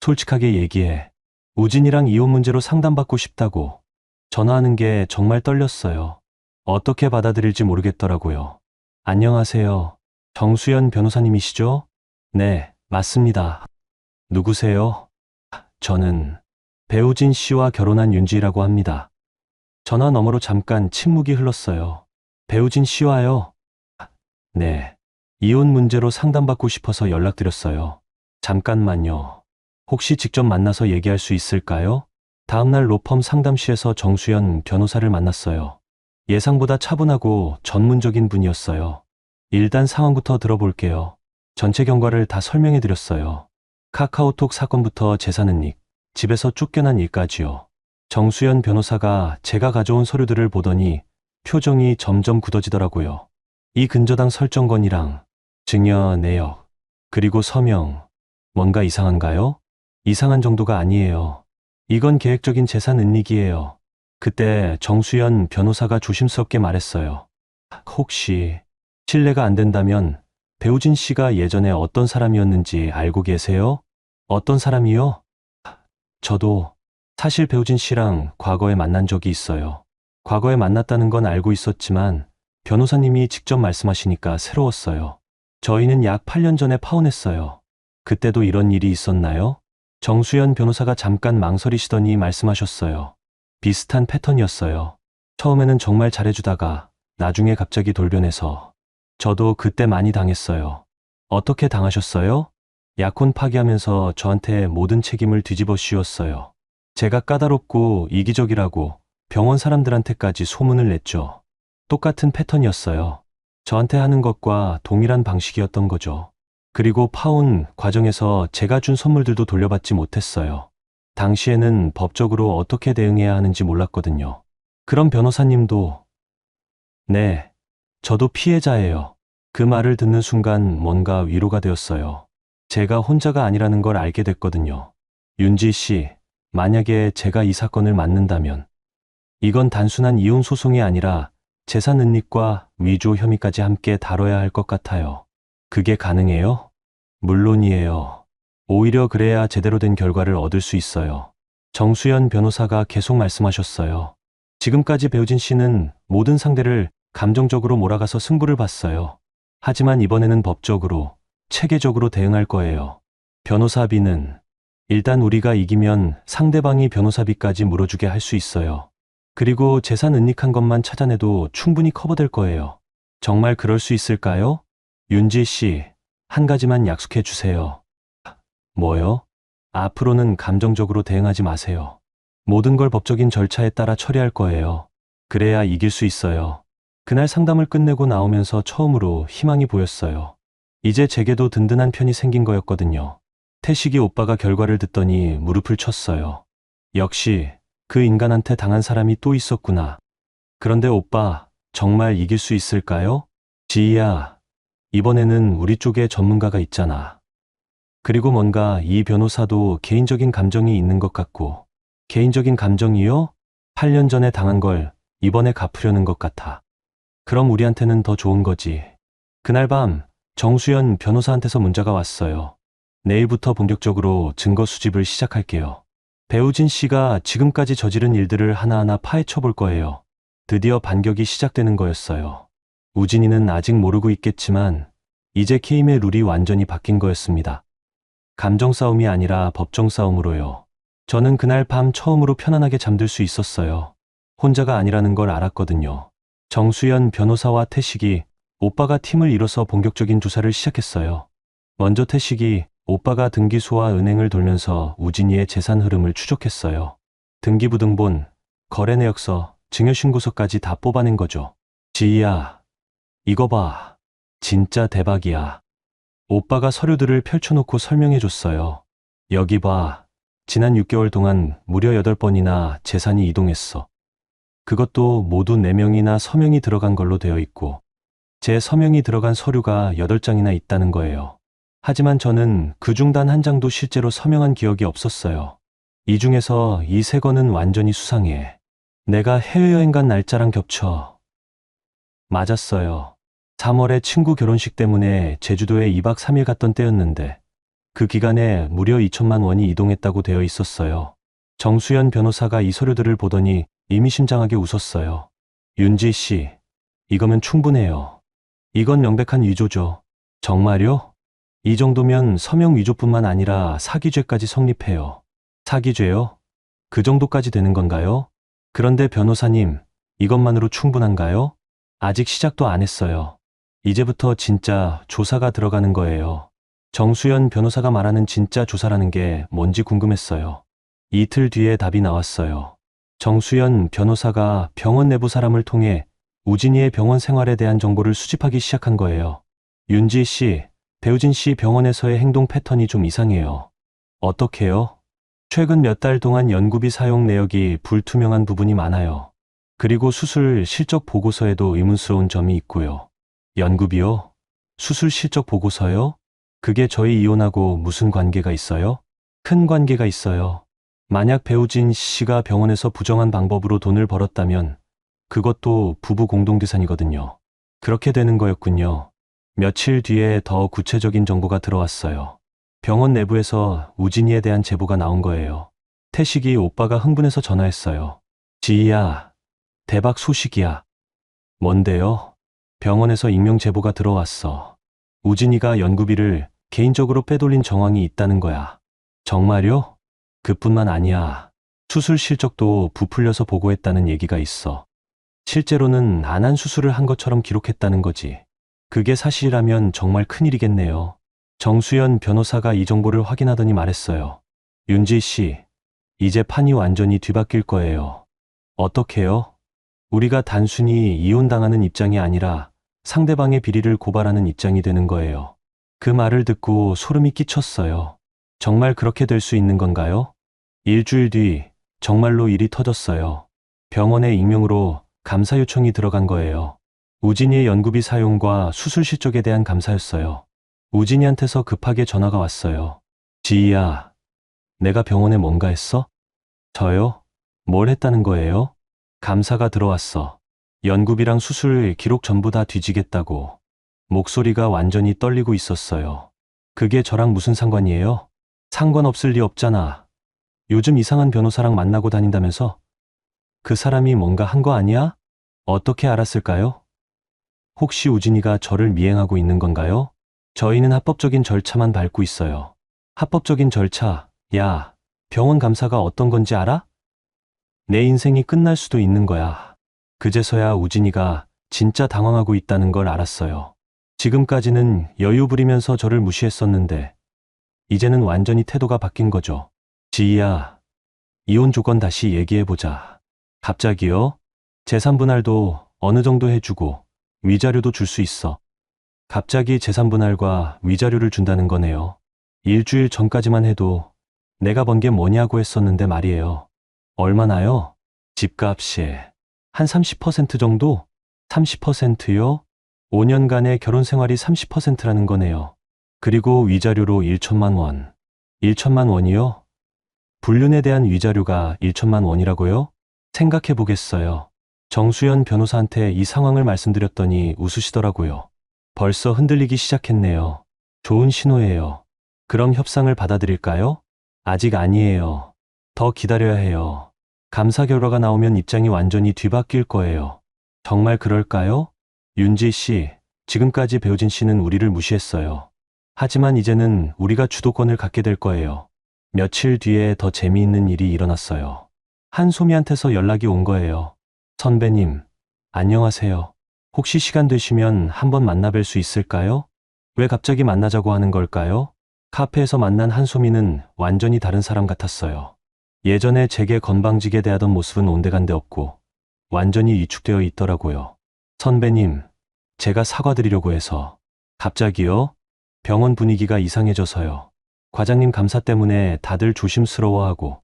솔직하게 얘기해. 우진이랑 이혼 문제로 상담받고 싶다고. 전화하는 게 정말 떨렸어요. 어떻게 받아들일지 모르겠더라고요. 안녕하세요. 정수연 변호사님이시죠? 네, 맞습니다. 누구세요? 저는 배우진 씨와 결혼한 윤지라고 합니다. 전화 너머로 잠깐 침묵이 흘렀어요. 배우진 씨와요? 네. 이혼 문제로 상담받고 싶어서 연락드렸어요. 잠깐만요. 혹시 직접 만나서 얘기할 수 있을까요? 다음날 로펌 상담실에서 정수연 변호사를 만났어요. 예상보다 차분하고 전문적인 분이었어요. 일단 상황부터 들어볼게요. 전체 경과를 다 설명해 드렸어요. 카카오톡 사건부터 재산은닉, 집에서 쫓겨난 일까지요. 정수연 변호사가 제가 가져온 서류들을 보더니 표정이 점점 굳어지더라고요. 이 근저당 설정건이랑 증여 내역, 그리고 서명, 뭔가 이상한가요? 이상한 정도가 아니에요. 이건 계획적인 재산 은닉이에요. 그때 정수연 변호사가 조심스럽게 말했어요. 혹시 실례가 안 된다면 배우진 씨가 예전에 어떤 사람이었는지 알고 계세요? 어떤 사람이요? 저도 사실 배우진 씨랑 과거에 만난 적이 있어요. 과거에 만났다는 건 알고 있었지만 변호사님이 직접 말씀하시니까 새로웠어요. 저희는 약 8년 전에 파혼했어요. 그때도 이런 일이 있었나요? 정수연 변호사가 잠깐 망설이시더니 말씀하셨어요. 비슷한 패턴이었어요. 처음에는 정말 잘해주다가 나중에 갑자기 돌변해서. 저도 그때 많이 당했어요. 어떻게 당하셨어요? 약혼 파기하면서 저한테 모든 책임을 뒤집어 씌웠어요. 제가 까다롭고 이기적이라고 병원 사람들한테까지 소문을 냈죠. 똑같은 패턴이었어요. 저한테 하는 것과 동일한 방식이었던 거죠. 그리고 파혼 과정에서 제가 준 선물들도 돌려받지 못했어요. 당시에는 법적으로 어떻게 대응해야 하는지 몰랐거든요. 그럼 변호사님도? 네, 저도 피해자예요. 그 말을 듣는 순간 뭔가 위로가 되었어요. 제가 혼자가 아니라는 걸 알게 됐거든요. 윤지 씨, 만약에 제가 이 사건을 맡는다면 이건 단순한 이혼 소송이 아니라 재산 은닉과 위조 혐의까지 함께 다뤄야 할 것 같아요. 그게 가능해요? 물론이에요. 오히려 그래야 제대로 된 결과를 얻을 수 있어요. 정수연 변호사가 계속 말씀하셨어요. 지금까지 배우진 씨는 모든 상대를 감정적으로 몰아가서 승부를 봤어요. 하지만 이번에는 법적으로, 체계적으로 대응할 거예요. 변호사비는 일단 우리가 이기면 상대방이 변호사비까지 물어주게 할 수 있어요. 그리고 재산 은닉한 것만 찾아내도 충분히 커버될 거예요. 정말 그럴 수 있을까요? 윤지 씨, 한 가지만 약속해 주세요. 뭐요? 앞으로는 감정적으로 대응하지 마세요. 모든 걸 법적인 절차에 따라 처리할 거예요. 그래야 이길 수 있어요. 그날 상담을 끝내고 나오면서 처음으로 희망이 보였어요. 이제 제게도 든든한 편이 생긴 거였거든요. 태식이 오빠가 결과를 듣더니 무릎을 쳤어요. 역시 그 인간한테 당한 사람이 또 있었구나. 그런데 오빠, 정말 이길 수 있을까요? 지희야, 이번에는 우리 쪽에 전문가가 있잖아. 그리고 뭔가 이 변호사도 개인적인 감정이 있는 것 같고. 개인적인 감정이요? 8년 전에 당한 걸 이번에 갚으려는 것 같아. 그럼 우리한테는 더 좋은 거지. 그날 밤 정수연 변호사한테서 문자가 왔어요. 내일부터 본격적으로 증거 수집을 시작할게요. 배우진 씨가 지금까지 저지른 일들을 하나하나 파헤쳐 볼 거예요. 드디어 반격이 시작되는 거였어요. 우진이는 아직 모르고 있겠지만 이제 게임의 룰이 완전히 바뀐 거였습니다. 감정 싸움이 아니라 법정 싸움으로요. 저는 그날 밤 처음으로 편안하게 잠들 수 있었어요. 혼자가 아니라는 걸 알았거든요. 정수연 변호사와 태식이 오빠가 팀을 이뤄서 본격적인 조사를 시작했어요. 먼저 태식이 오빠가 등기소와 은행을 돌면서 우진이의 재산 흐름을 추적했어요. 등기부등본, 거래내역서, 증여신고서까지 다 뽑아낸 거죠. 지희야, 이거 봐. 진짜 대박이야. 오빠가 서류들을 펼쳐놓고 설명해줬어요. 여기 봐. 지난 6개월 동안 무려 8번이나 재산이 이동했어. 그것도 모두 4명이나 서명이 들어간 걸로 되어 있고, 제 서명이 들어간 서류가 8장이나 있다는 거예요. 하지만 저는 그중 단 한 장도 실제로 서명한 기억이 없었어요. 이 중에서 이 3건은 완전히 수상해. 내가 해외여행 간 날짜랑 겹쳐. 맞았어요. 3월에 친구 결혼식 때문에 제주도에 2박 3일 갔던 때였는데 그 기간에 무려 2천만 원이 이동했다고 되어 있었어요. 정수연 변호사가 이 서류들을 보더니 의미심장하게 웃었어요. 윤지 씨, 이거면 충분해요. 이건 명백한 위조죠. 정말요? 이 정도면 서명 위조뿐만 아니라 사기죄까지 성립해요. 사기죄요? 그 정도까지 되는 건가요? 그런데 변호사님, 이것만으로 충분한가요? 아직 시작도 안 했어요. 이제부터 진짜 조사가 들어가는 거예요. 정수연 변호사가 말하는 진짜 조사라는 게 뭔지 궁금했어요. 이틀 뒤에 답이 나왔어요. 정수연 변호사가 병원 내부 사람을 통해 우진이의 병원 생활에 대한 정보를 수집하기 시작한 거예요. 윤지 씨, 배우진 씨 병원에서의 행동 패턴이 좀 이상해요. 어떻게요? 최근 몇 달 동안 연구비 사용 내역이 불투명한 부분이 많아요. 그리고 수술 실적 보고서에도 의문스러운 점이 있고요. 연구비요? 수술 실적 보고서요? 그게 저희 이혼하고 무슨 관계가 있어요? 큰 관계가 있어요. 만약 배우진 씨가 병원에서 부정한 방법으로 돈을 벌었다면 그것도 부부 공동재산이거든요. 그렇게 되는 거였군요. 며칠 뒤에 더 구체적인 정보가 들어왔어요. 병원 내부에서 우진이에 대한 제보가 나온 거예요. 태식이 오빠가 흥분해서 전화했어요. 지희야, 대박 소식이야. 뭔데요? 병원에서 익명 제보가 들어왔어. 우진이가 연구비를 개인적으로 빼돌린 정황이 있다는 거야. 정말요? 그뿐만 아니야. 수술 실적도 부풀려서 보고했다는 얘기가 있어. 실제로는 안 한 수술을 한 것처럼 기록했다는 거지. 그게 사실이라면 정말 큰일이겠네요. 정수연 변호사가 이 정보를 확인하더니 말했어요. 윤지 씨, 이제 판이 완전히 뒤바뀔 거예요. 어떻게요? 우리가 단순히 이혼당하는 입장이 아니라 상대방의 비리를 고발하는 입장이 되는 거예요. 그 말을 듣고 소름이 끼쳤어요. 정말 그렇게 될 수 있는 건가요? 일주일 뒤 정말로 일이 터졌어요. 병원에 익명으로 감사 요청이 들어간 거예요. 우진이의 연구비 사용과 수술 실적에 대한 감사였어요. 우진이한테서 급하게 전화가 왔어요. 지희야, 내가 병원에 뭔가 했어? 저요? 뭘 했다는 거예요? 감사가 들어왔어. 연구비랑 수술 기록 전부 다 뒤지겠다고. 목소리가 완전히 떨리고 있었어요. 그게 저랑 무슨 상관이에요? 상관없을 리 없잖아. 요즘 이상한 변호사랑 만나고 다닌다면서? 그 사람이 뭔가 한 거 아니야? 어떻게 알았을까요? 혹시 우진이가 저를 미행하고 있는 건가요? 저희는 합법적인 절차만 밟고 있어요. 합법적인 절차, 야, 병원 감사가 어떤 건지 알아? 내 인생이 끝날 수도 있는 거야. 그제서야 우진이가 진짜 당황하고 있다는 걸 알았어요. 지금까지는 여유 부리면서 저를 무시했었는데, 이제는 완전히 태도가 바뀐 거죠. 지희야, 이혼 조건 다시 얘기해보자. 갑자기요? 재산 분할도 어느 정도 해주고, 위자료도 줄 수 있어. 갑자기 재산 분할과 위자료를 준다는 거네요. 일주일 전까지만 해도 내가 번 게 뭐냐고 했었는데 말이에요. 얼마나요? 집값이 한 30% 정도? 30%요? 5년간의 결혼 생활이 30%라는 거네요. 그리고 위자료로 1천만 원. 1천만 원이요? 불륜에 대한 위자료가 1천만 원이라고요? 생각해 보겠어요. 정수연 변호사한테 이 상황을 말씀드렸더니 웃으시더라고요. 벌써 흔들리기 시작했네요. 좋은 신호예요. 그럼 협상을 받아들일까요? 아직 아니에요. 더 기다려야 해요. 감사 결과가 나오면 입장이 완전히 뒤바뀔 거예요. 정말 그럴까요? 윤지 씨, 지금까지 배우진 씨는 우리를 무시했어요. 하지만 이제는 우리가 주도권을 갖게 될 거예요. 며칠 뒤에 더 재미있는 일이 일어났어요. 한소미한테서 연락이 온 거예요. 선배님, 안녕하세요. 혹시 시간 되시면 한번 만나뵐 수 있을까요? 왜 갑자기 만나자고 하는 걸까요? 카페에서 만난 한소미는 완전히 다른 사람 같았어요. 예전에 제게 건방지게 대하던 모습은 온데간데 없고 완전히 위축되어 있더라고요. 선배님, 제가 사과드리려고 해서. 갑자기요? 병원 분위기가 이상해져서요. 과장님 감사 때문에 다들 조심스러워하고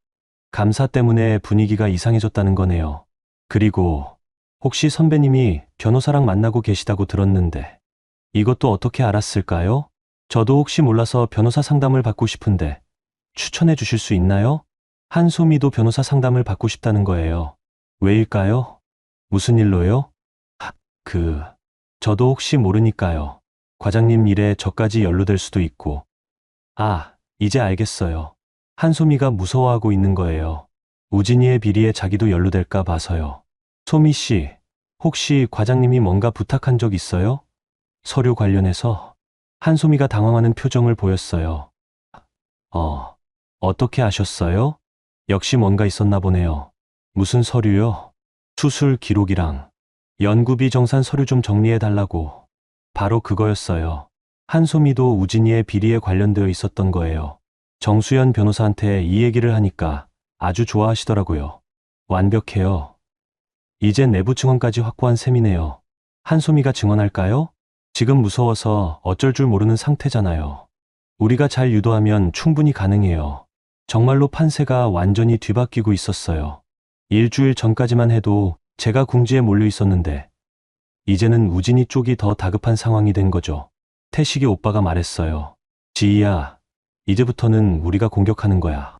감사 때문에 분위기가 이상해졌다는 거네요. 그리고 혹시 선배님이 변호사랑 만나고 계시다고 들었는데 이것도 어떻게 알았을까요? 저도 혹시 몰라서 변호사 상담을 받고 싶은데 추천해 주실 수 있나요? 한소미도 변호사 상담을 받고 싶다는 거예요. 왜일까요? 무슨 일로요? 저도 혹시 모르니까요. 과장님 일에 저까지 연루될 수도 있고. 아, 이제 알겠어요. 한소미가 무서워하고 있는 거예요. 우진이의 비리에 자기도 연루될까 봐서요. 소미 씨, 혹시 과장님이 뭔가 부탁한 적 있어요? 서류 관련해서? 한소미가 당황하는 표정을 보였어요. 어떻게 아셨어요? 역시 뭔가 있었나 보네요. 무슨 서류요? 수술 기록이랑 연구비 정산 서류 좀 정리해 달라고. 바로 그거였어요. 한소미도 우진이의 비리에 관련되어 있었던 거예요. 정수연 변호사한테 이 얘기를 하니까 아주 좋아하시더라고요. 완벽해요. 이제 내부 증언까지 확보한 셈이네요. 한소미가 증언할까요? 지금 무서워서 어쩔 줄 모르는 상태잖아요. 우리가 잘 유도하면 충분히 가능해요. 정말로 판세가 완전히 뒤바뀌고 있었어요. 일주일 전까지만 해도 제가 궁지에 몰려 있었는데 이제는 우진이 쪽이 더 다급한 상황이 된 거죠. 태식이 오빠가 말했어요. 지희야, 이제부터는 우리가 공격하는 거야.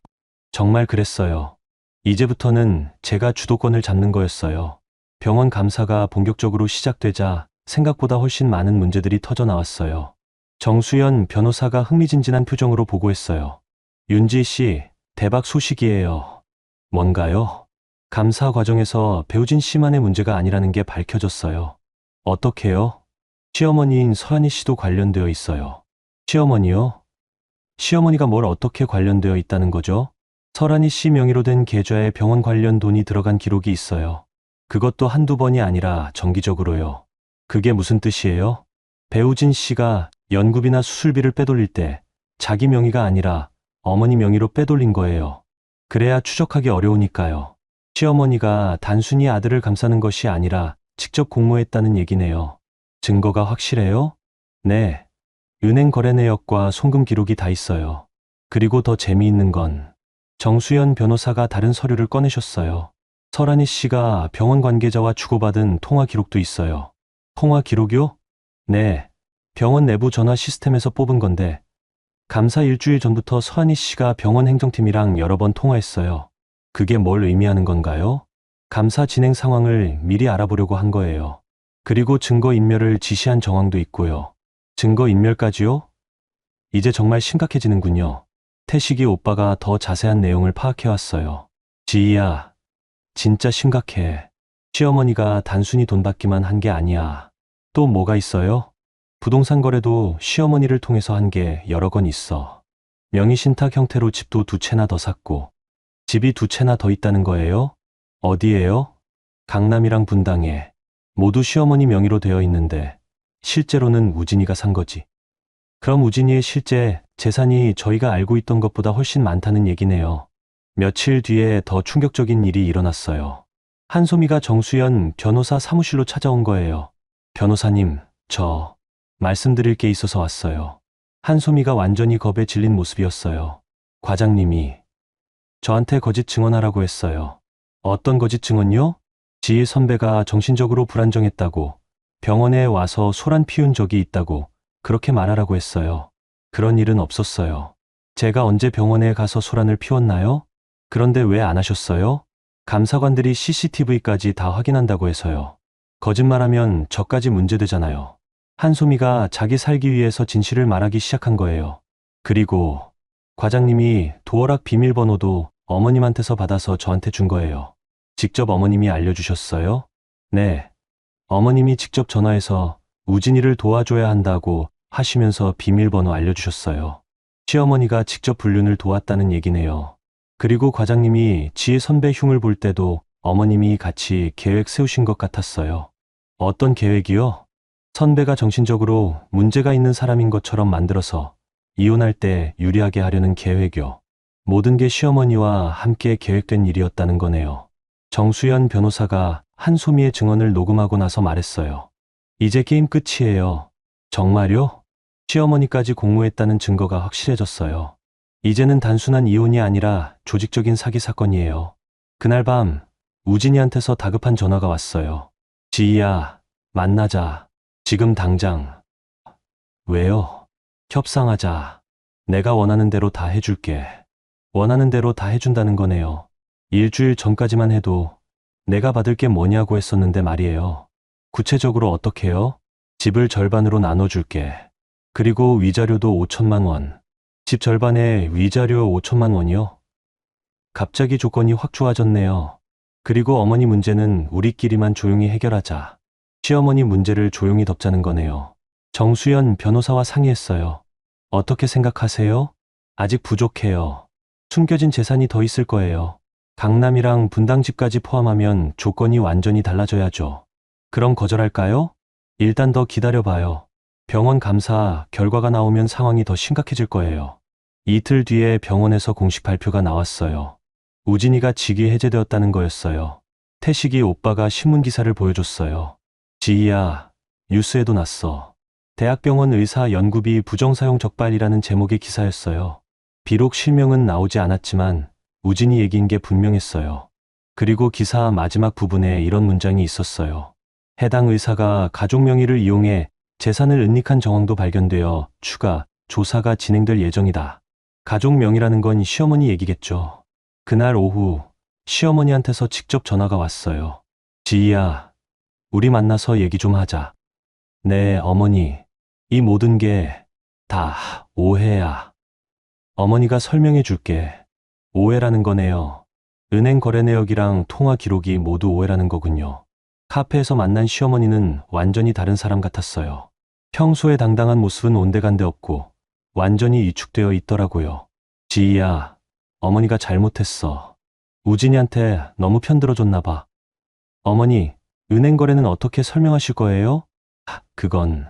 정말 그랬어요. 이제부터는 제가 주도권을 잡는 거였어요. 병원 감사가 본격적으로 시작되자 생각보다 훨씬 많은 문제들이 터져 나왔어요. 정수연 변호사가 흥미진진한 표정으로 보고했어요. 윤지 씨, 대박 소식이에요. 뭔가요? 감사 과정에서 배우진 씨만의 문제가 아니라는 게 밝혀졌어요. 어떻게요? 시어머니인 서한이 씨도 관련되어 있어요. 시어머니요? 시어머니가 뭘 어떻게 관련되어 있다는 거죠? 설한이 씨 명의로 된 계좌에 병원 관련 돈이 들어간 기록이 있어요. 그것도 한두 번이 아니라 정기적으로요. 그게 무슨 뜻이에요? 배우진 씨가 연구비나 수술비를 빼돌릴 때 자기 명의가 아니라 어머니 명의로 빼돌린 거예요. 그래야 추적하기 어려우니까요. 시어머니가 단순히 아들을 감싸는 것이 아니라 직접 공모했다는 얘기네요. 증거가 확실해요? 네. 은행 거래 내역과 송금 기록이 다 있어요. 그리고 더 재미있는 건 정수연 변호사가 다른 서류를 꺼내셨어요. 설한희 씨가 병원 관계자와 주고받은 통화 기록도 있어요. 통화 기록이요? 네. 병원 내부 전화 시스템에서 뽑은 건데 감사 일주일 전부터 서한희 씨가 병원 행정팀이랑 여러 번 통화했어요. 그게 뭘 의미하는 건가요? 감사 진행 상황을 미리 알아보려고 한 거예요. 그리고 증거 인멸을 지시한 정황도 있고요. 증거 인멸까지요? 이제 정말 심각해지는군요. 태식이 오빠가 더 자세한 내용을 파악해왔어요. 지희야, 진짜 심각해. 시어머니가 단순히 돈 받기만 한 게 아니야. 또 뭐가 있어요? 부동산 거래도 시어머니를 통해서 한 게 여러 건 있어. 명의신탁 형태로 집도 2채나 더 샀고, 집이 2채나 더 있다는 거예요? 어디예요? 강남이랑 분당에. 모두 시어머니 명의로 되어 있는데, 실제로는 우진이가 산 거지. 그럼 우진이의 실제 재산이 저희가 알고 있던 것보다 훨씬 많다는 얘기네요. 며칠 뒤에 더 충격적인 일이 일어났어요. 한소미가 정수연 변호사 사무실로 찾아온 거예요. 변호사님, 저 말씀드릴 게 있어서 왔어요. 한소미가 완전히 겁에 질린 모습이었어요. 과장님이 저한테 거짓 증언하라고 했어요. 어떤 거짓 증언요? 지희 선배가 정신적으로 불안정했다고, 병원에 와서 소란 피운 적이 있다고 그렇게 말하라고 했어요. 그런 일은 없었어요. 제가 언제 병원에 가서 소란을 피웠나요? 그런데 왜 안 하셨어요? 감사관들이 CCTV까지 다 확인한다고 해서요. 거짓말하면 저까지 문제되잖아요. 한소미가 자기 살기 위해서 진실을 말하기 시작한 거예요. 그리고 과장님이 도어락 비밀번호도 어머님한테서 받아서 저한테 준 거예요. 직접 어머님이 알려주셨어요? 네. 어머님이 직접 전화해서 우진이를 도와줘야 한다고 하시면서 비밀번호 알려주셨어요. 시어머니가 직접 불륜을 도왔다는 얘기네요. 그리고 과장님이 지혜 선배 흉을 볼 때도 어머님이 같이 계획 세우신 것 같았어요. 어떤 계획이요? 선배가 정신적으로 문제가 있는 사람인 것처럼 만들어서 이혼할 때 유리하게 하려는 계획이요. 모든 게 시어머니와 함께 계획된 일이었다는 거네요. 정수연 변호사가 한소미의 증언을 녹음하고 나서 말했어요. 이제 게임 끝이에요. 정말요? 시어머니까지 공모했다는 증거가 확실해졌어요. 이제는 단순한 이혼이 아니라 조직적인 사기 사건이에요. 그날 밤 우진이한테서 다급한 전화가 왔어요. 지희야, 만나자. 지금 당장. 왜요? 협상하자. 내가 원하는 대로 다 해줄게. 원하는 대로 다 해준다는 거네요. 일주일 전까지만 해도 내가 받을 게 뭐냐고 했었는데 말이에요. 구체적으로 어떻게요? 집을 절반으로 나눠줄게. 그리고 위자료도 5천만 원. 집 절반에 위자료 5천만 원이요? 갑자기 조건이 확 좋아졌네요. 그리고 어머니 문제는 우리끼리만 조용히 해결하자. 시어머니 문제를 조용히 덮자는 거네요. 정수연 변호사와 상의했어요. 어떻게 생각하세요? 아직 부족해요. 숨겨진 재산이 더 있을 거예요. 강남이랑 분당집까지 포함하면 조건이 완전히 달라져야죠. 그럼 거절할까요? 일단 더 기다려봐요. 병원 감사 결과가 나오면 상황이 더 심각해질 거예요. 이틀 뒤에 병원에서 공식 발표가 나왔어요. 우진이가 직위 해제되었다는 거였어요. 태식이 오빠가 신문기사를 보여줬어요. 지희야, 뉴스에도 났어. 대학병원 의사 연구비 부정사용 적발이라는 제목의 기사였어요. 비록 실명은 나오지 않았지만 우진이 얘기인 게 분명했어요. 그리고 기사 마지막 부분에 이런 문장이 있었어요. 해당 의사가 가족 명의를 이용해 재산을 은닉한 정황도 발견되어 추가 조사가 진행될 예정이다. 가족 명의라는 건 시어머니 얘기겠죠. 그날 오후 시어머니한테서 직접 전화가 왔어요. 지희야, 우리 만나서 얘기 좀 하자. 네, 어머니. 이 모든 게 다 오해야. 어머니가 설명해 줄게. 오해라는 거네요. 은행 거래 내역이랑 통화 기록이 모두 오해라는 거군요. 카페에서 만난 시어머니는 완전히 다른 사람 같았어요. 평소에 당당한 모습은 온데간데 없고 완전히 위축되어 있더라고요. 지희야, 어머니가 잘못했어. 우진이한테 너무 편들어줬나 봐. 어머니, 은행 거래는 어떻게 설명하실 거예요? 그건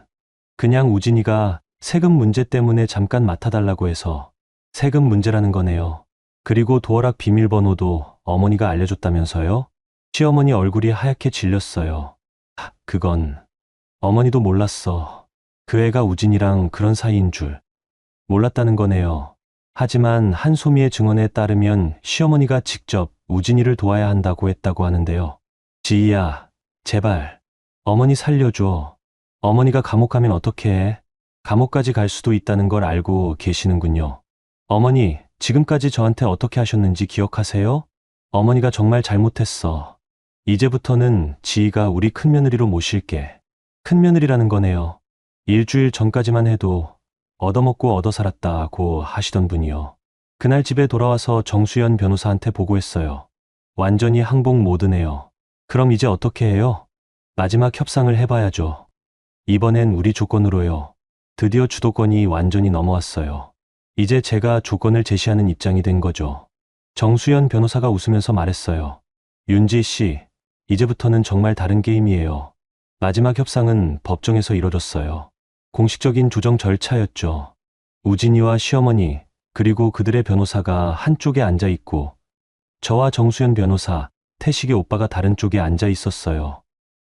그냥 우진이가 세금 문제 때문에 잠깐 맡아달라고 해서 세금 문제라는 거네요. 그리고 도어락 비밀번호도 어머니가 알려줬다면서요? 시어머니 얼굴이 하얗게 질렸어요. 그건 어머니도 몰랐어. 그 애가 우진이랑 그런 사이인 줄 몰랐다는 거네요. 하지만 한소미의 증언에 따르면 시어머니가 직접 우진이를 도와야 한다고 했다고 하는데요. 지희야, 제발 어머니 살려줘. 어머니가 감옥 가면 어떡해? 감옥까지 갈 수도 있다는 걸 알고 계시는군요. 어머니, 지금까지 저한테 어떻게 하셨는지 기억하세요? 어머니가 정말 잘못했어. 이제부터는 지희가 우리 큰며느리로 모실게. 큰며느리라는 거네요. 일주일 전까지만 해도 얻어먹고 얻어살았다고 하시던 분이요. 그날 집에 돌아와서 정수연 변호사한테 보고했어요. 완전히 항복 모드네요. 그럼 이제 어떻게 해요? 마지막 협상을 해봐야죠. 이번엔 우리 조건으로요. 드디어 주도권이 완전히 넘어왔어요. 이제 제가 조건을 제시하는 입장이 된 거죠. 정수연 변호사가 웃으면서 말했어요. 윤지 씨, 이제부터는 정말 다른 게임이에요. 마지막 협상은 법정에서 이뤄졌어요. 공식적인 조정 절차였죠. 우진이와 시어머니, 그리고 그들의 변호사가 한쪽에 앉아 있고, 저와 정수연 변호사, 태식의 오빠가 다른 쪽에 앉아 있었어요.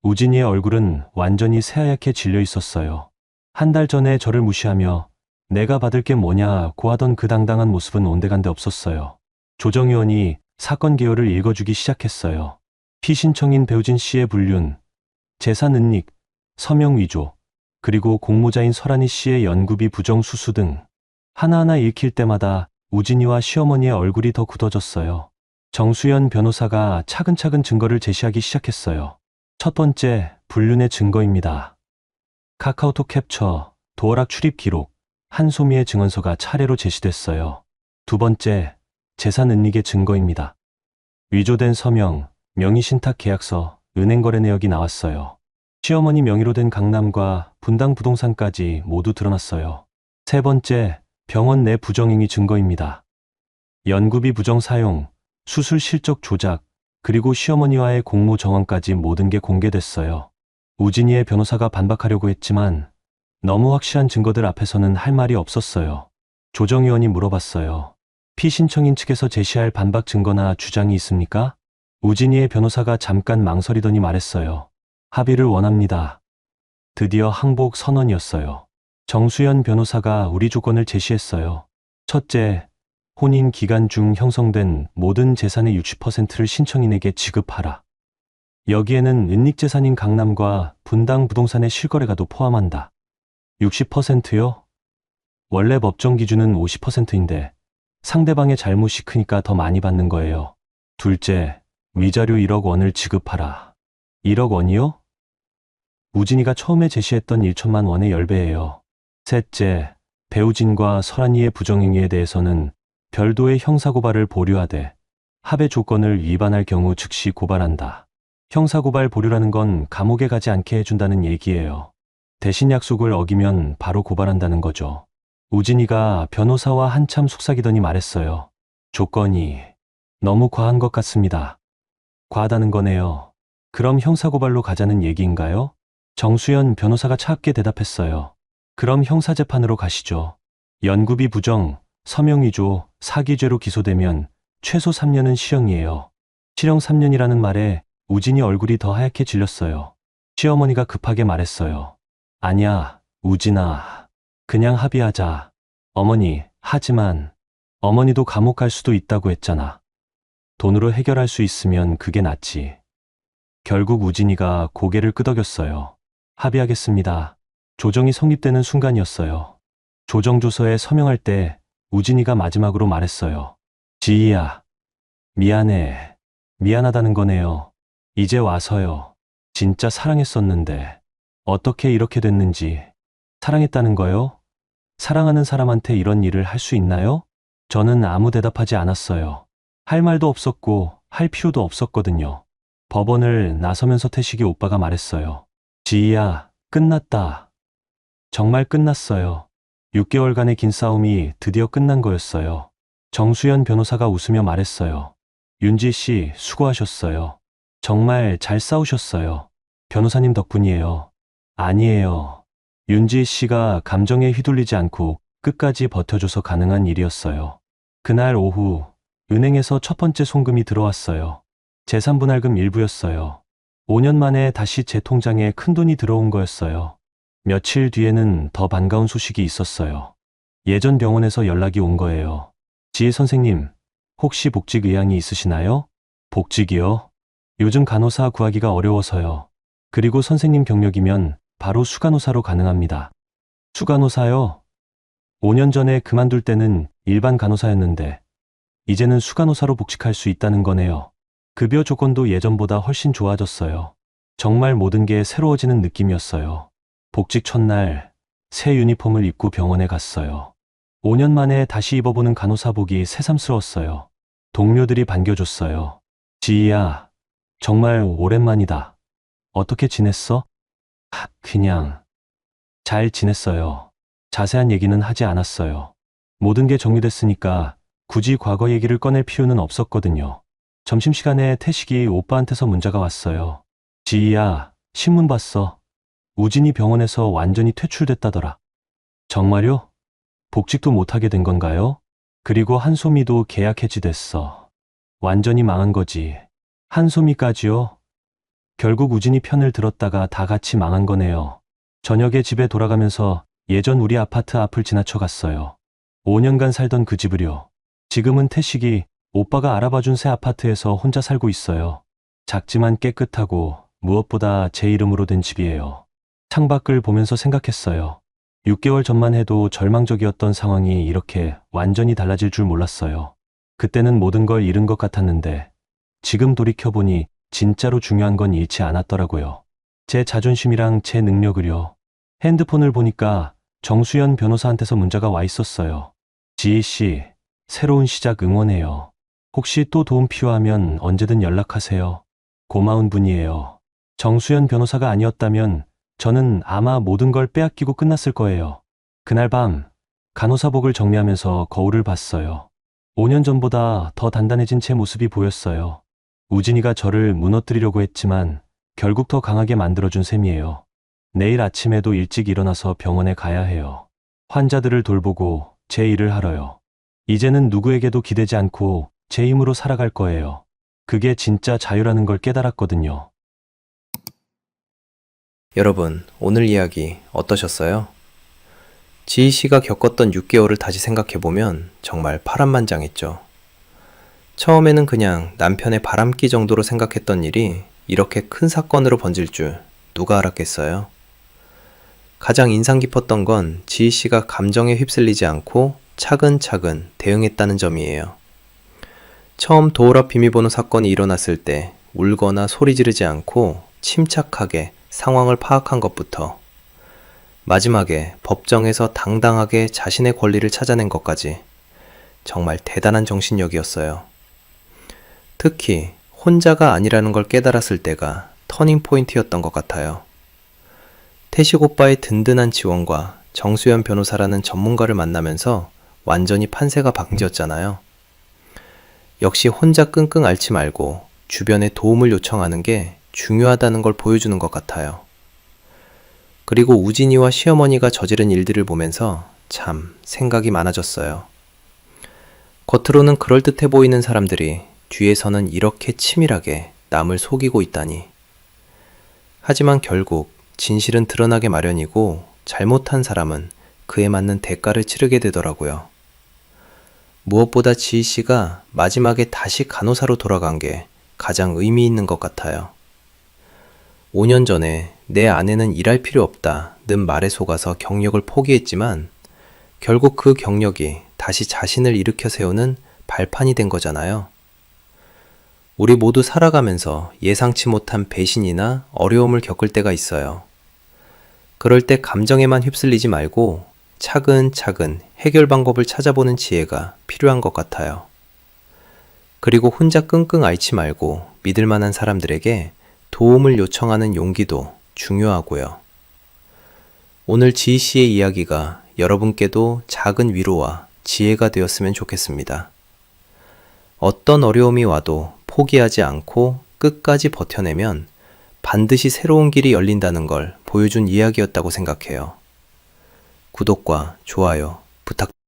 우진이의 얼굴은 완전히 새하얗게 질려 있었어요. 한 달 전에 저를 무시하며 내가 받을 게 뭐냐고 하던 그 당당한 모습은 온데간데 없었어요. 조정위원이 사건 개요를 읽어주기 시작했어요. 피신청인 배우진 씨의 불륜, 재산 은닉, 서명 위조, 그리고 공모자인 설한희 씨의 연구비 부정 수수 등 하나하나 읽힐 때마다 우진이와 시어머니의 얼굴이 더 굳어졌어요. 정수연 변호사가 차근차근 증거를 제시하기 시작했어요. 첫 번째, 불륜의 증거입니다. 카카오톡 캡처, 도어락 출입 기록, 한소미의 증언서가 차례로 제시됐어요. 두 번째, 재산 은닉의 증거입니다. 위조된 서명, 명의신탁 계약서, 은행 거래 내역이 나왔어요. 시어머니 명의로 된 강남과 분당 부동산까지 모두 드러났어요. 세 번째, 병원 내 부정행위 증거입니다. 연구비 부정 사용, 수술 실적 조작, 그리고 시어머니와의 공모 정황까지 모든 게 공개됐어요. 우진이의 변호사가 반박하려고 했지만 너무 확실한 증거들 앞에서는 할 말이 없었어요. 조정위원이 물어봤어요. 피신청인 측에서 제시할 반박 증거나 주장이 있습니까? 우진이의 변호사가 잠깐 망설이더니 말했어요. 합의를 원합니다. 드디어 항복 선언이었어요. 정수연 변호사가 우리 조건을 제시했어요. 첫째, 혼인 기간 중 형성된 모든 재산의 60%를 신청인에게 지급하라. 여기에는 은닉재산인 강남과 분당 부동산의 실거래가도 포함한다. 60%요? 원래 법정 기준은 50%인데 상대방의 잘못이 크니까 더 많이 받는 거예요. 둘째, 위자료 1억 원을 지급하라. 1억 원이요? 우진이가 처음에 제시했던 1천만 원의 10배예요. 셋째, 배우진과 설한이의 부정행위에 대해서는 별도의 형사고발을 보류하되 합의 조건을 위반할 경우 즉시 고발한다. 형사고발 보류라는 건 감옥에 가지 않게 해준다는 얘기예요. 대신 약속을 어기면 바로 고발한다는 거죠. 우진이가 변호사와 한참 속삭이더니 말했어요. 조건이 너무 과한 것 같습니다. 과하다는 거네요. 그럼 형사고발로 가자는 얘기인가요? 정수연 변호사가 차갑게 대답했어요. 그럼 형사재판으로 가시죠. 연구비 부정, 서명위조, 사기죄로 기소되면 최소 3년은 실형이에요. 실형 3년이라는 말에 우진이 얼굴이 더 하얗게 질렸어요. 시어머니가 급하게 말했어요. 아니야, 우진아. 그냥 합의하자. 어머니, 하지만 어머니도 감옥 갈 수도 있다고 했잖아. 돈으로 해결할 수 있으면 그게 낫지. 결국 우진이가 고개를 끄덕였어요. 합의하겠습니다. 조정이 성립되는 순간이었어요. 조정조서에 서명할 때 우진이가 마지막으로 말했어요. 지희야, 미안해. 미안하다는 거네요. 이제 와서요. 진짜 사랑했었는데 어떻게 이렇게 됐는지. 사랑했다는 거요? 사랑하는 사람한테 이런 일을 할 수 있나요? 저는 아무 대답하지 않았어요. 할 말도 없었고 할 필요도 없었거든요. 법원을 나서면서 태식이 오빠가 말했어요. 지희야, 끝났다. 정말 끝났어요. 6개월간의 긴 싸움이 드디어 끝난 거였어요. 정수연 변호사가 웃으며 말했어요. 윤지 씨, 수고하셨어요. 정말 잘 싸우셨어요. 변호사님 덕분이에요. 아니에요. 윤지 씨가 감정에 휘둘리지 않고 끝까지 버텨줘서 가능한 일이었어요. 그날 오후 은행에서 첫 번째 송금이 들어왔어요. 재산분할금 일부였어요. 5년 만에 다시 제 통장에 큰돈이 들어온 거였어요. 며칠 뒤에는 더 반가운 소식이 있었어요. 예전 병원에서 연락이 온 거예요. 지혜 선생님, 혹시 복직 의향이 있으시나요? 복직이요? 요즘 간호사 구하기가 어려워서요. 그리고 선생님 경력이면 바로 수간호사로 가능합니다. 수간호사요? 5년 전에 그만둘 때는 일반 간호사였는데 이제는 수간호사로 복직할 수 있다는 거네요. 급여 조건도 예전보다 훨씬 좋아졌어요. 정말 모든 게 새로워지는 느낌이었어요. 복직 첫날 새 유니폼을 입고 병원에 갔어요. 5년 만에 다시 입어보는 간호사복이 새삼스러웠어요. 동료들이 반겨줬어요. 지희야, 정말 오랜만이다. 어떻게 지냈어? 그냥 잘 지냈어요. 자세한 얘기는 하지 않았어요. 모든 게 정리됐으니까 굳이 과거 얘기를 꺼낼 필요는 없었거든요. 점심시간에 태식이 오빠한테서 문자가 왔어요. 지희야, 신문 봤어. 우진이 병원에서 완전히 퇴출됐다더라. 정말요? 복직도 못하게 된 건가요? 그리고 한소미도 계약 해지됐어. 완전히 망한 거지. 한소미까지요? 결국 우진이 편을 들었다가 다 같이 망한 거네요. 저녁에 집에 돌아가면서 예전 우리 아파트 앞을 지나쳐 갔어요. 5년간 살던 그 집을요. 지금은 태식이 오빠가 알아봐준 새 아파트에서 혼자 살고 있어요. 작지만 깨끗하고 무엇보다 제 이름으로 된 집이에요. 창밖을 보면서 생각했어요. 6개월 전만 해도 절망적이었던 상황이 이렇게 완전히 달라질 줄 몰랐어요. 그때는 모든 걸 잃은 것 같았는데 지금 돌이켜보니 진짜로 중요한 건 잃지 않았더라고요. 제 자존심이랑 제 능력을요. 핸드폰을 보니까 정수연 변호사한테서 문자가 와 있었어요. 지희 씨, 새로운 시작 응원해요. 혹시 또 도움 필요하면 언제든 연락하세요. 고마운 분이에요. 정수연 변호사가 아니었다면 저는 아마 모든 걸 빼앗기고 끝났을 거예요. 그날 밤 간호사복을 정리하면서 거울을 봤어요. 5년 전보다 더 단단해진 제 모습이 보였어요. 우진이가 저를 무너뜨리려고 했지만 결국 더 강하게 만들어준 셈이에요. 내일 아침에도 일찍 일어나서 병원에 가야 해요. 환자들을 돌보고 제 일을 하러요. 이제는 누구에게도 기대지 않고 제 힘으로 살아갈 거예요. 그게 진짜 자유라는 걸 깨달았거든요. 여러분, 오늘 이야기 어떠셨어요? 지희 씨가 겪었던 6개월을 다시 생각해보면 정말 파란만장했죠. 처음에는 그냥 남편의 바람기 정도로 생각했던 일이 이렇게 큰 사건으로 번질 줄 누가 알았겠어요? 가장 인상 깊었던 건 지희 씨가 감정에 휩쓸리지 않고 차근차근 대응했다는 점이에요. 처음 도어락 비밀번호 사건이 일어났을 때 울거나 소리 지르지 않고 침착하게 상황을 파악한 것부터 마지막에 법정에서 당당하게 자신의 권리를 찾아낸 것까지 정말 대단한 정신력이었어요. 특히 혼자가 아니라는 걸 깨달았을 때가 터닝 포인트였던 것 같아요. 태식 오빠의 든든한 지원과 정수연 변호사라는 전문가를 만나면서 완전히 판세가 바뀌었잖아요. 역시 혼자 끙끙 앓지 말고 주변에 도움을 요청하는 게 중요하다는 걸 보여주는 것 같아요. 그리고 우진이와 시어머니가 저지른 일들을 보면서 참 생각이 많아졌어요. 겉으로는 그럴듯해 보이는 사람들이 뒤에서는 이렇게 치밀하게 남을 속이고 있다니. 하지만 결국 진실은 드러나게 마련이고 잘못한 사람은 그에 맞는 대가를 치르게 되더라고요. 무엇보다 지희 씨가 마지막에 다시 간호사로 돌아간 게 가장 의미 있는 것 같아요. 5년 전에 내 아내는 일할 필요 없다는 말에 속아서 경력을 포기했지만 결국 그 경력이 다시 자신을 일으켜 세우는 발판이 된 거잖아요. 우리 모두 살아가면서 예상치 못한 배신이나 어려움을 겪을 때가 있어요. 그럴 때 감정에만 휩쓸리지 말고 차근차근 해결 방법을 찾아보는 지혜가 필요한 것 같아요. 그리고 혼자 끙끙 앓지 말고 믿을 만한 사람들에게 도움을 요청하는 용기도 중요하고요. 오늘 지희 씨의 이야기가 여러분께도 작은 위로와 지혜가 되었으면 좋겠습니다. 어떤 어려움이 와도 포기하지 않고 끝까지 버텨내면 반드시 새로운 길이 열린다는 걸 보여준 이야기였다고 생각해요. 구독과 좋아요 부탁드립니다.